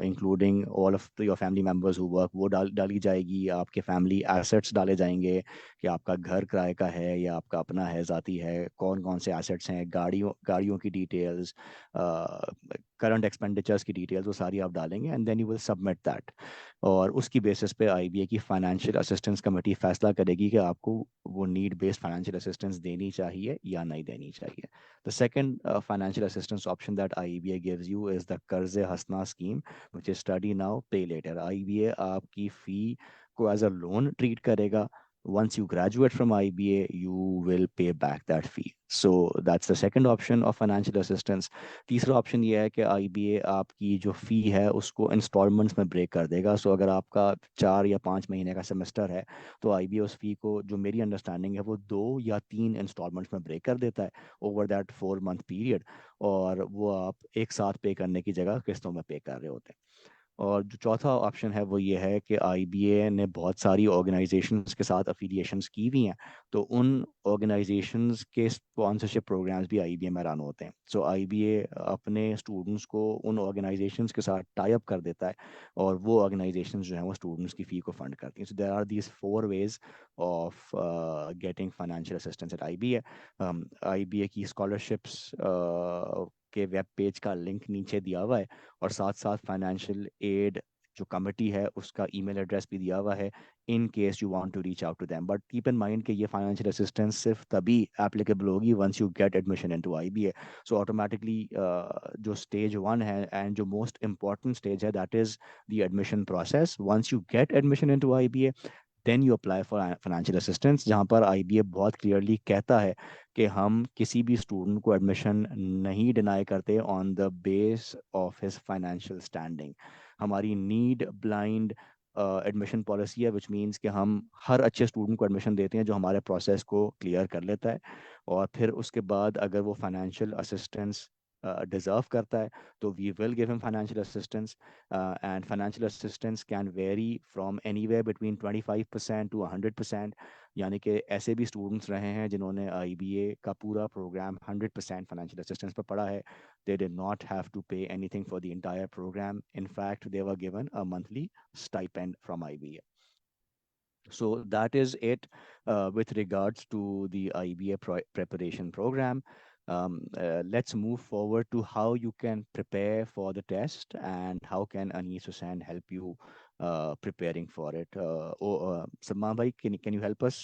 including all of your family members who work वो डाली जाएगी. आपके फैमिली एसेट्स डाले जाएंगे कि आपका घर किराए का है या आपका अपना है, ज़ाती है, कौन कौन से एसेट्स हैं, गाड़ियों की डिटेल्स, करंट एक्सपेंडिचर्स की डिटेल्स, वो सारी आप डालेंगे and then you will submit that. और उसकी बेसिस पे आईबीए की फाइनेंशियल असिस्टेंस कमेटी फैसला करेगी कि आपको वो नीड बेस्ड फाइनेंशियल असिस्टेंस देनी चाहिए या नहीं देनी चाहिए. The second financial assistance option that IBA gives you is the कर्ज हसना scheme, which is study now pay later. IBA आपकी फ़ी को एज अ लोन ट्रीट करेगा. Once you graduate from IBA, you will pay back that fee. So that's the second option of financial assistance. तीसरा option ये है कि IBA आपकी जो फ़ी है उसको इंस्टॉलमेंट्स में ब्रेक कर देगा. सो अगर आपका 4 या 5 महीने का सेमेस्टर है, तो IBA उस फ़ी को, जो मेरी अंडरस्टैंडिंग है, वो 2 या 3 इंस्टॉलमेंट्स में ब्रेक कर देता है ओवर दैट 4 मंथ पीरियड, और वो आप एक साथ पे करने की जगह किस्तों में पे कर रहे होते हैं. और जो चौथा ऑप्शन है वो ये है कि आईबीए ने बहुत सारी ऑर्गेनाइजेशंस के साथ अफिलिएशंस की हुई हैं, तो उन ऑर्गेनाइजेशंस के स्पॉन्सरशिप प्रोग्राम्स भी आईबीए में रन होते हैं. सो आईबीए अपने स्टूडेंट्स को उन ऑर्गेनाइजेशंस के साथ टाई अप कर देता है, और वो ऑर्गेनाइजेशंस जो हैं वो स्टूडेंट्स की फ़ी को फंड करती हैं. So there are these 4 ways of getting financial assistance at IBA. IBA की स्कॉलरशिप्स के वेब पेज का लिंक नीचे दिया हुआ है, और साथ साथ फाइनेंशियल एड जो कमिटी है उसका ईमेल एड्रेस भी दिया हुआ है in case you want to reach out to them. But keep in mind कि ये फाइनेंशियल असिस्टेंस सिर्फ तभी एप्लीकेबल होगी once you get admission into IBA. So automatically जो स्टेज 1 है एंड जो मोस्ट इंपॉर्टेंट स्टेज है, that is the admission process. Once you get admission into IBA, then you apply for financial assistance, जहाँ पर IBA बहुत clearly कहता है कि हम किसी भी स्टूडेंट को एडमिशन नहीं डिनाई करते on the base of his financial standing. हमारी नीड ब्लाइंड एडमिशन पॉलिसी है, विच मीन्स कि हम हर अच्छे स्टूडेंट को एडमिशन देते हैं जो हमारे प्रोसेस को क्लियर कर लेता है, और फिर उसके बाद अगर वो फाइनेंशियल असिस्टेंस डिज़र्व करता है तो we will give him financial assistance. And financial assistance can vary from anywhere between 25% to 100%. यानी कि ऐसे भी स्टूडेंट्स रहे हैं जिन्होंने आईबीए का पूरा प्रोग्राम 100% फाइनेंशियल असिस्टेंस पर पढ़ा है. They did not have to pay anything for the entire programme. In fact they were given a monthly stipend from IBA. So that is it with regards to the IBA preparation program. Let's move forward to how you can prepare for the test and how can Anis Hussain help you preparing for it. Salman bhai, can you help us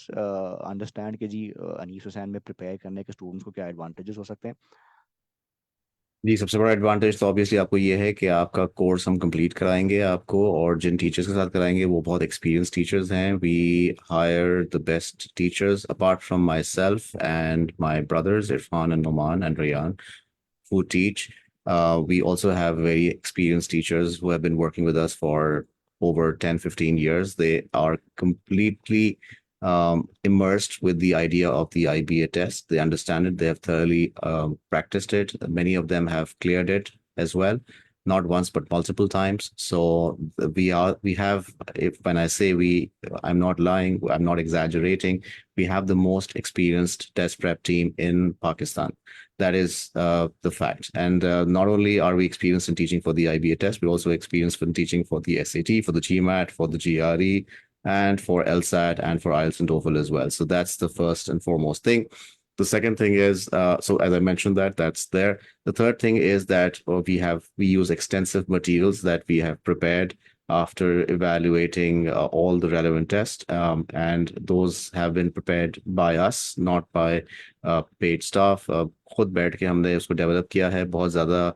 understand कि जी Anis Hussain में prepare करने के students को क्या advantages हो सकते हैं? जी, सबसे बड़ा एडवांटेज तो ऑब्वियसली आपको ये है कि आपका कोर्स हम कंप्लीट कराएंगे आपको, और जिन टीचर्स के साथ कराएंगे वो बहुत एक्सपीरियंस टीचर्स हैं. We hire the best teachers apart from myself and my brothers Irfan and Numan and Rayan who teach. We also have very experienced teachers who have been working with us for over 10-15 years. They are completely immersed with the idea of the IBA test. They understand it. They have thoroughly practiced it. Many of them have cleared it as well, not once but multiple times. So we have, if when I say we, I'm not lying, I'm not exaggerating. We have the most experienced test prep team in Pakistan. That is the fact. And not only are we experienced in teaching for the IBA test, we're also experienced in teaching for the SAT, for the GMAT, for the GRE, and for LSAT, and for IELTS and TOEFL as well. So that's the first and foremost thing. The second thing is, so as I mentioned, that's there. The third thing is that we use extensive materials that we have prepared after evaluating all the relevant tests, and those have been prepared by us, not by paid staff. खुद बैठ के हमने उसको develop किया है बहुत ज़्यादा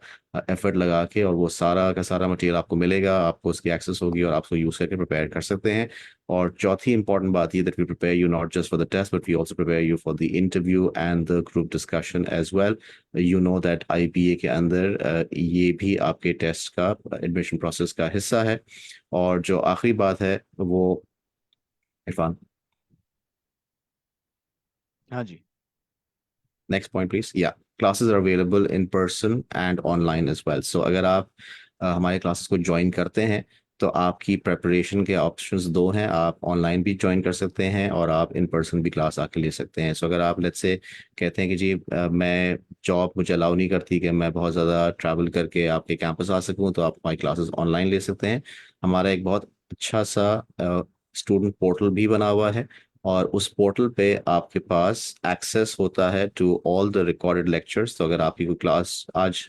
effort लगा के, और वो सारा का सारा मटेरियल आपको मिलेगा, आपको उसकी एक्सेस होगी और आप उसको यूज़ करके प्रिपेयर कर सकते हैं. और चौथी इंपॉर्टेंट बात ये that we prepare you not just for the test but we also prepare you for the interview and the group discussion as well. You know that IBA के अंदर ये भी आपके टेस्ट का एडमिशन प्रोसेस का हिस्सा है. और जो आखिरी बात है वो, इरफान, हाँ जी. next point please. Yeah, classes are available in person and online as well. So अगर आप हमारे क्लासेस को ज्वाइन करते हैं तो आपकी प्रेपरेशन के ऑप्शंस दो हैं. आप ऑनलाइन भी ज्वाइन कर सकते हैं और आप इन पर्सन भी क्लास आके ले सकते हैं. सो अगर आप लेट्स से कहते हैं कि जी मैं जॉब मुझे अलाउ नहीं करती कि मैं बहुत ज़्यादा ट्रैवल करके आपके कैंपस आ सकूं, तो आप हमारी क्लासेस ऑनलाइन ले सकते हैं. हमारा एक बहुत अच्छा सा स्टूडेंट पोर्टल भी बना हुआ है, और उस पोर्टल पे आपके पास एक्सेस होता है to all the recorded lectures. तो अगर आपकी कोई क्लास आज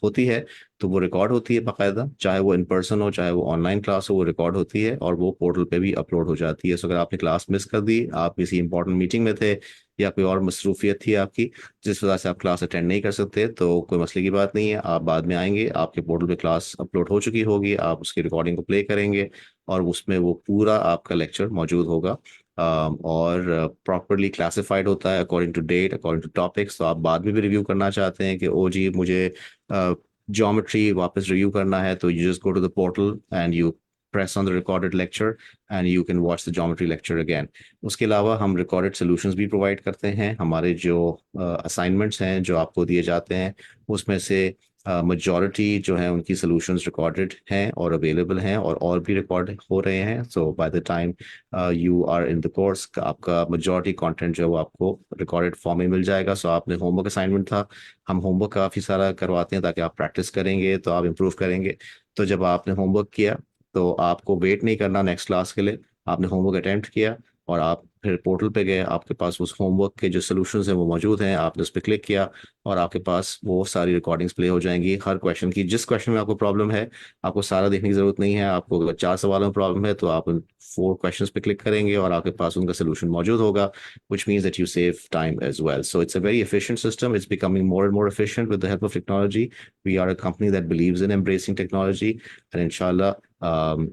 होती है तो वो रिकॉर्ड होती है बाकायदा, चाहे वो इन पर्सन हो चाहे वो ऑनलाइन क्लास हो, वो रिकॉर्ड होती है और वो पोर्टल पे भी अपलोड हो जाती है. सो अगर आपने क्लास मिस कर दी, आप किसी इंपॉर्टेंट मीटिंग में थे या कोई और मसरूफियत थी आपकी जिस वजह से आप क्लास अटेंड नहीं कर सकते, तो कोई मसले की बात नहीं है. आप बाद में आएंगे, आपके पोर्टल पे क्लास अपलोड हो चुकी होगी, आप उसकी रिकॉर्डिंग को प्ले करेंगे और उसमें वो पूरा आपका लेक्चर मौजूद होगा. और प्रॉपरली क्लासिफाइड होता है according to date, according to topics. तो आप बाद में भी रिव्यू करना चाहते हैं कि ओ जी मुझे ज्योमेट्री वापस रिव्यू करना है, तो you just go to the portal and you press on the recorded lecture and you can watch the geometry lecture again. उसके अलावा हम recorded solutions भी provide करते हैं. हमारे जो assignments हैं जो आपको दिए जाते हैं उसमें से majority जो है उनकी solutions recorded हैं और available हैं और भी record हो रहे हैं. So by the time you are in the course, आपका majority content जो है वो आपको recorded form में मिल जाएगा. So आपने homework assignment था, हम homework काफ़ी सारा करवाते हैं ताकि आप practice करेंगे तो आप improve करेंगे. तो जब आपने homework किया तो आपको वेट नहीं करना नेक्स्ट क्लास के लिए. आपने होमवर्क अटेम्प्ट किया और आप फिर पोर्टल पे गए, आपके पास उस होमवर्क के जो सॉल्यूशंस हैं वो मौजूद हैं, आपने उस पर क्लिक किया और आपके पास वो सारी रिकॉर्डिंग्स प्ले हो जाएंगी हर क्वेश्चन की. जिस क्वेश्चन में आपको प्रॉब्लम है आपको सारा देखने की जरूरत नहीं है. आपको अगर 4 सवालों में प्रॉब्लम है तो आप उन 4 क्वेश्चंस पे क्लिक करेंगे और आपके पास उनका सोल्यूशन मौजूद होगा, which means that you save time as well. So it's a very efficient system. It's becoming more and more efficient with the help of technology. We are a company that believes in embracing technology, and inshallah,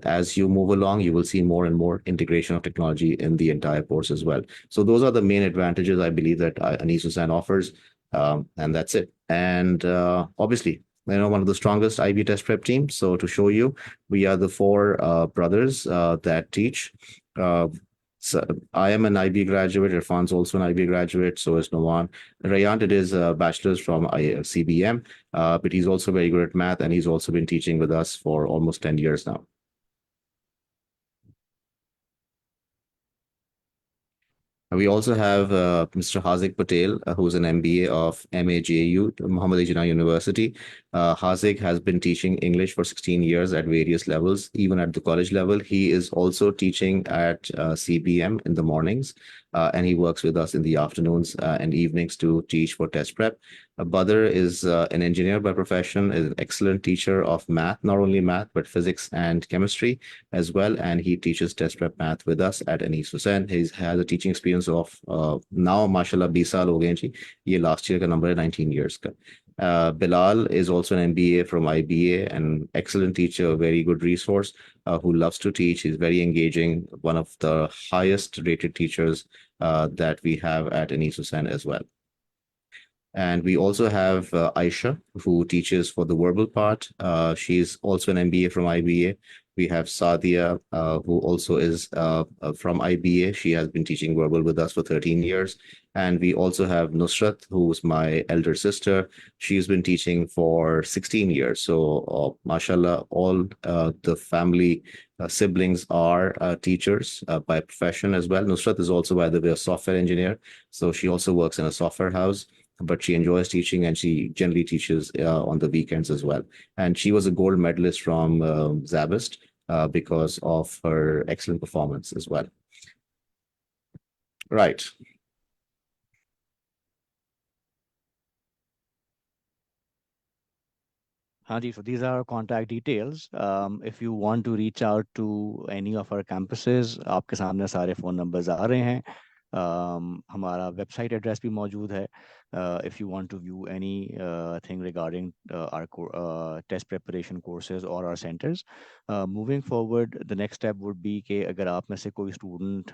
as you move along, you will see more and more integration of technology in the entire course as well. So those are the main advantages I believe that Anis Hussain offers, and that's it. And obviously, one of the strongest IB test prep teams. So to show you, we are the 4 brothers that teach. So I am an IB graduate. Irfan's also an IB graduate. So is Noman. Rayan did his bachelor's from CBM, but he's also very good at math, and he's also been teaching with us for almost 10 years now. We also have Mr. Hazik Patel, who's an MBA of MAJU, Muhammad Ali Jinnah University. Hazik has been teaching English for 16 years at various levels, even at the college level. He is also teaching at CBM in the mornings. and he works with us in the afternoons and evenings to teach for test prep. Badr is an engineer by profession, is an excellent teacher of math, not only math, but physics and chemistry as well. And he teaches test prep math with us at Anis Hussain. He has a teaching experience of now, mashallah, 20 साल हो गए हैं जी. ये last year का number है 19 years का. Bilal is also an MBA from IBA, an excellent teacher, a very good resource who loves to teach. He's very engaging, one of the highest rated teachers that we have at Anis Hussain as well. And we also have Aisha, who teaches for the verbal part. She's also an MBA from IBA. We have Sadia, who also is from IBA. She has been teaching verbal with us for 13 years. And we also have Nusrat, who's my elder sister. She's been teaching for 16 years. So, mashallah, all the family siblings are teachers by profession as well. Nusrat is also, by the way, a software engineer. So she also works in a software house, but she enjoys teaching and she generally teaches on the weekends as well. And she was a gold medalist from Zabist because of her excellent performance as well. Right. Haji, so these are our contact details. If you want to reach out to any of our campuses, आपके सामने सारे phone numbers आ रहे हैं. हमारा website address भी मौजूद है. If you want to view any thing regarding our test preparation courses or our centers. Moving forward, the next step would be कि अगर आप में से कोई स्टूडेंट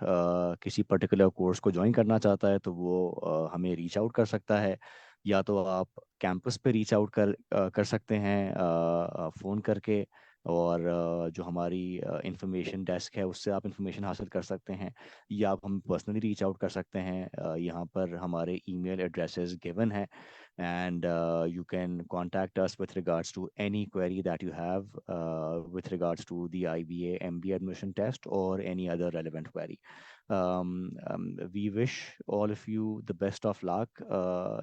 किसी पर्टिकुलर कोर्स को ज्वाइन करना चाहता है तो वो हमें रीच आउट कर सकता है. या तो आप कैंपस पे रीच आउट कर सकते हैं फ़ोन करके, और जो हमारी इंफॉर्मेशन डेस्क है उससे आप इंफॉर्मेशन हासिल कर सकते हैं, या आप हम पर्सनली रीच आउट कर सकते हैं. यहाँ पर हमारे ईमेल एड्रेसेस गिवन हैं, and you can contact us with regards to any query that you have with regards to the IBA MBA admission test or any other relevant query. We wish all of you the best of luck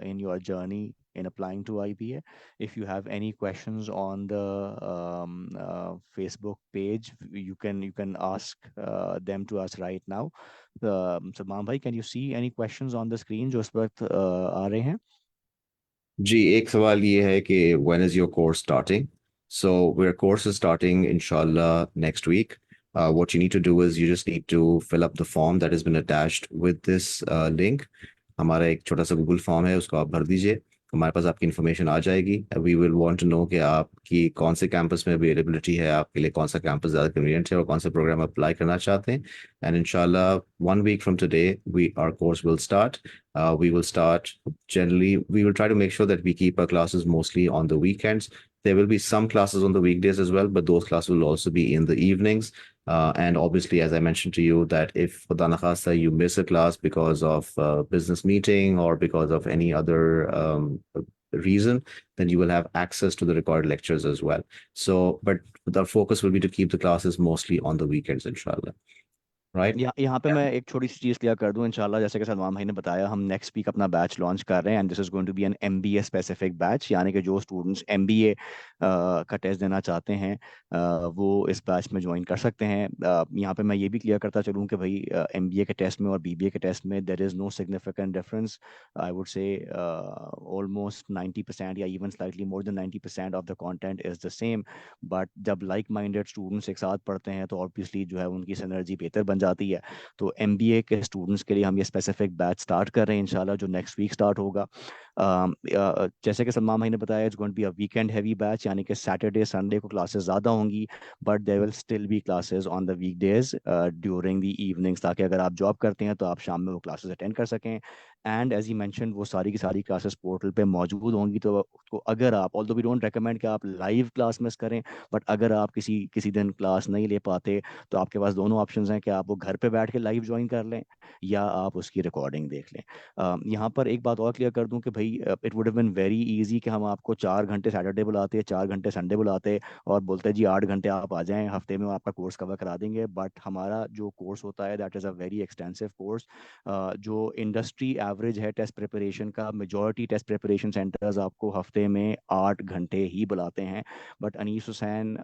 in your journey in applying to IBA. If you have any questions on the Facebook page, you can ask them to us right now. Salman bhai, can you see any questions on the screen जो इस वक्त आ रहे हैं? जी, एक सवाल ये है कि when is your course starting? So your course is starting inshallah next week. What you need to do is you just need to fill up the form that has been attached with this link. हमारा एक छोटा सा Google form है, उसको आप भर दीजिए. हमारे पास आपकी इन्फॉर्मेशन आ जाएगी. We will want to know कि आपकी कौन से कैंपस में अवेलेबिलिटी है, आपके लिए कौन सा कैंपस ज़्यादा कन्वीनियंट है और कौन सा प्रोग्राम अप्लाई करना चाहते हैं. एंड इंशाल्लाह 1 week from today our course will start. We will start generally. We will try to make sure that we keep our classes mostly on the weekends. There will be some classes on the weekdays as well, but those classes will also be in the evenings. And obviously, as I mentioned to you, that if Khuda na khasta you miss a class because of business meeting or because of any other reason, then you will have access to the recorded lectures as well. So, but the focus will be to keep the classes mostly on the weekends, inshallah. Right? यहाँ पे मैं एक छोटी सी चीज़ clear कर दूं. इंशाल्लाह जैसे कि सलमान भाई ने बताया, हम नेक्स्ट वीक अपना बैच लॉन्च कर रहे हैं, and this is going to be an MBA specific batch. यानी कि जो स्टूडेंट्स एमबीए का टेस्ट देना चाहते हैं वो इस बैच में ज्वाइन कर सकते हैं. यहाँ पे मैं ये भी क्लियर करता चलूँ कि भाई एमबीए के टेस्ट में और बीबीए के टेस्ट में there is no significant difference. I would say almost 90% या even slightly more than 90% of the content is the same. But जब लाइक माइंडेड स्टूडेंट्स एक साथ पढ़ते हैं तो ऑब्वियसली जो है उनकी सिनर्जी बेहतर बन जाती है. तो एमबीए के स्टूडेंट्स के लिए हम ये स्पेसिफिक बैच स्टार्ट कर रहे हैं इंशाल्लाह, जो नेक्स्ट वीक स्टार्ट होगा. जैसे कि सलमान भाई ने बताया, it's going to be a weekend heavy batch, यानी कि सैटरडे संडे को क्लासेस ज़्यादा होंगी, but there will still be classes on the weekdays during the evenings, ताकि अगर आप जॉब करते हैं तो आप शाम में वो क्लासेस अटेंड कर सकें. एंड एज ही मैंशन, वो सारी की सारी क्लासेस पोर्टल पे मौजूद होंगी. तो अगर आप, ऑल्दो वी डोंट रेकमेंड कि आप लाइव क्लास मिस करें, बट अगर आप किसी किसी दिन क्लास नहीं ले पाते तो आपके पास दोनों ऑप्शंस हैं कि आप वो घर पे बैठ के लाइव ज्वाइन कर लें या आप उसकी रिकॉर्डिंग देख लें. यहाँ पर एक बात और क्लियर कर दूं कि भाई it would have been very easy कि हम आपको 4 घंटे सैटरडे बुलाते, 4 घंटे संडे बुलाते और बोलते जी 8 घंटे आप आ जाएं, हफ्ते में आपका कोर्स कवर करा देंगे. बट हमारा जो कोर्स होता है that is a very extensive course. जो इंडस्ट्री एवरेज है टेस्ट प्रिपरेशन का, मेजॉरिटी टेस्ट प्रिपरेशन सेंटर्स आपको हफ्ते में 8 घंटे ही बुलाते हैं, but Anees Hussain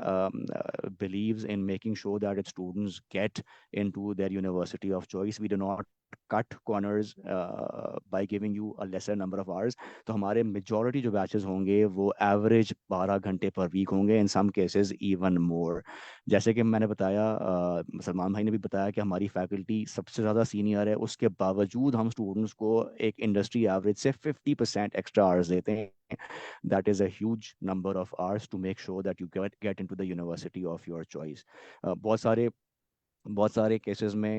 believes in making sure that its students get into their university of choice. We do not cut corners by giving you a lesser number of hours. तो हमारे majority जो बैचेस होंगे वो एवरेज 12 घंटे पर वीक होंगे, इन some cases even more. जैसे कि मैंने बताया, सलमान भाई ने भी बताया कि हमारी फैकल्टी सबसे ज़्यादा सीनियर है, उसके बावजूद हम स्टूडेंट्स को एक इंडस्ट्री एवरेज से 50% एक्स्ट्रा आवर्स देते हैं। That is a huge number of hours to make sure that you get into the university of your choice. बहुत सारे केसेस में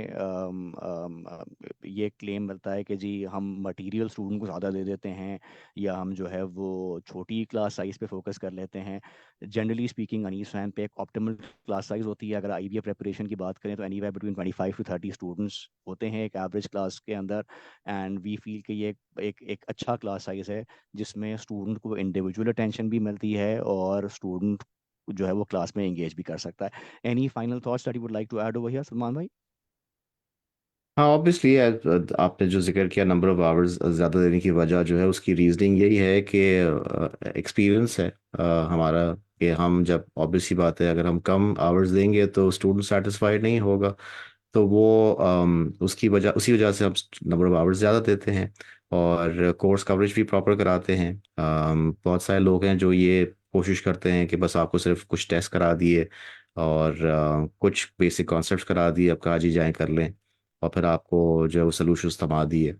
ये क्लेम मिलता है कि जी हम मटेरियल स्टूडेंट को ज़्यादा दे देते हैं, या हम जो है वो छोटी क्लास साइज़ पे फोकस कर लेते हैं। जनरली स्पीकिंग अनीस फैन पे एक ऑप्टिमल क्लास साइज़ होती है। अगर आईबीए प्रिपरेशन की बात करें तो एनीवेयर बिटवीन 25 to 30 स्टूडेंट्स होते हैं एक एवरेज क्लास के अंदर, एंड वी फील कि ये एक अच्छा क्लास साइज़ है जिसमें स्टूडेंट को इंडिविजुअल अटेंशन भी मिलती है और स्टूडेंट जो है वो क्लास में एंगेज भी कर सकता है। Any final thoughts that you would like to add over here Salman भाई? हाँ, ऑब्वियसली आपने जो जिक्र किया नंबर ऑफ आवर्स ज़्यादा देने की वजह जो है उसकी रीजनिंग यही है कि एक्सपीरियंस है हमारा, कि हम जब ऑब्वियसली बात है अगर हम कम आवर्स देंगे तो स्टूडेंट सेटिस्फाइड नहीं होगा। तो वो उसकी वजह उसी वजह से हम नंबर ऑफ आवर्स ज़्यादा देते हैं और कोर्स कवरेज भी प्रॉपर कराते हैं। बहुत सारे लोग हैं जो ये कोशिश करते हैं कि बस आपको सिर्फ कुछ टेस्ट करा दिए और कुछ बेसिक कॉन्सेप्ट्स करा दिए, आप कहा जी जाएं कर लें और फिर आपको जो है वो सोल्यूशंस थमा दिए।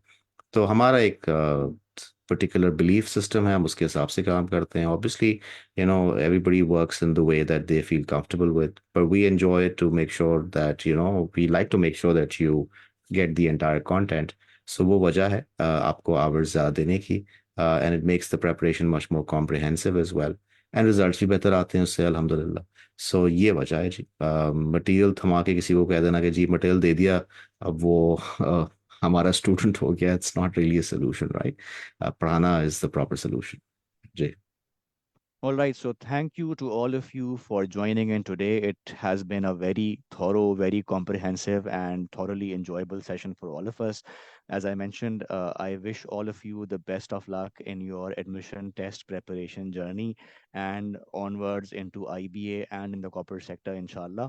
तो हमारा एक पर्टिकुलर बिलीफ सिस्टम है, हम उसके हिसाब से काम करते हैं। Obviously everybody works in the way that they feel comfortable with, but we enjoy to make sure that we like to make sure that you get the entire content. So वो वजह है आपको आवर्स ज़्यादा देने की, and it makes the preparation much more comprehensive as well, and results भी बेहतर आते हैं उससे अल्हम्दुलिल्लाह। सो ये वजह है जी। मटेरियल थमा के किसी को कह देना कि जी मटेरियल दे दिया, अब वो हमारा स्टूडेंट हो गया, it's not really a solution, right? पढ़ाना इज द प्रॉपर सोल्यूशन जी। All right, so thank you to all of you for joining in today. It has been a very thorough, very comprehensive, and thoroughly enjoyable session for all of us. As I mentioned, I wish all of you the best of luck in your admission test preparation journey and onwards into IBA and in the corporate sector, inshallah.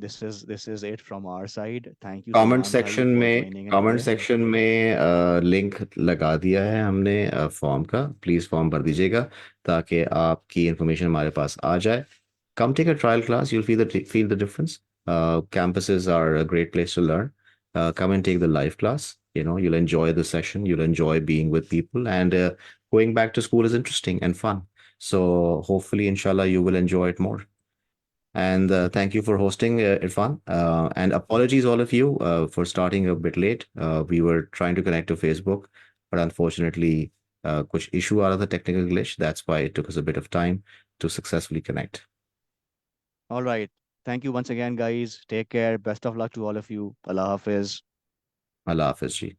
This is it from our side. Thank you, Salman Bhai, for joining in comment today. Section में link लगा दिया है हमने form का, please form भर दीजिएगा ताकि आपकी इंफॉर्मेशन हमारे पास आ जाए। Come take a trial class, you'll feel the difference. Campuses are a great place to learn. Come and take the live class. You'll enjoy the session, you'll enjoy being with people, and going back to school is interesting and fun. So hopefully, inshallah, you will enjoy it more. And thank you for hosting, Irfan. And apologies, all of you, for starting a bit late. We were trying to connect to Facebook, but unfortunately, kuch issue out of the technical glitch. That's why it took us a bit of time to successfully connect. All right. Thank you once again, guys. Take care. Best of luck to all of you. Allah Hafiz. Allah Hafiz ji.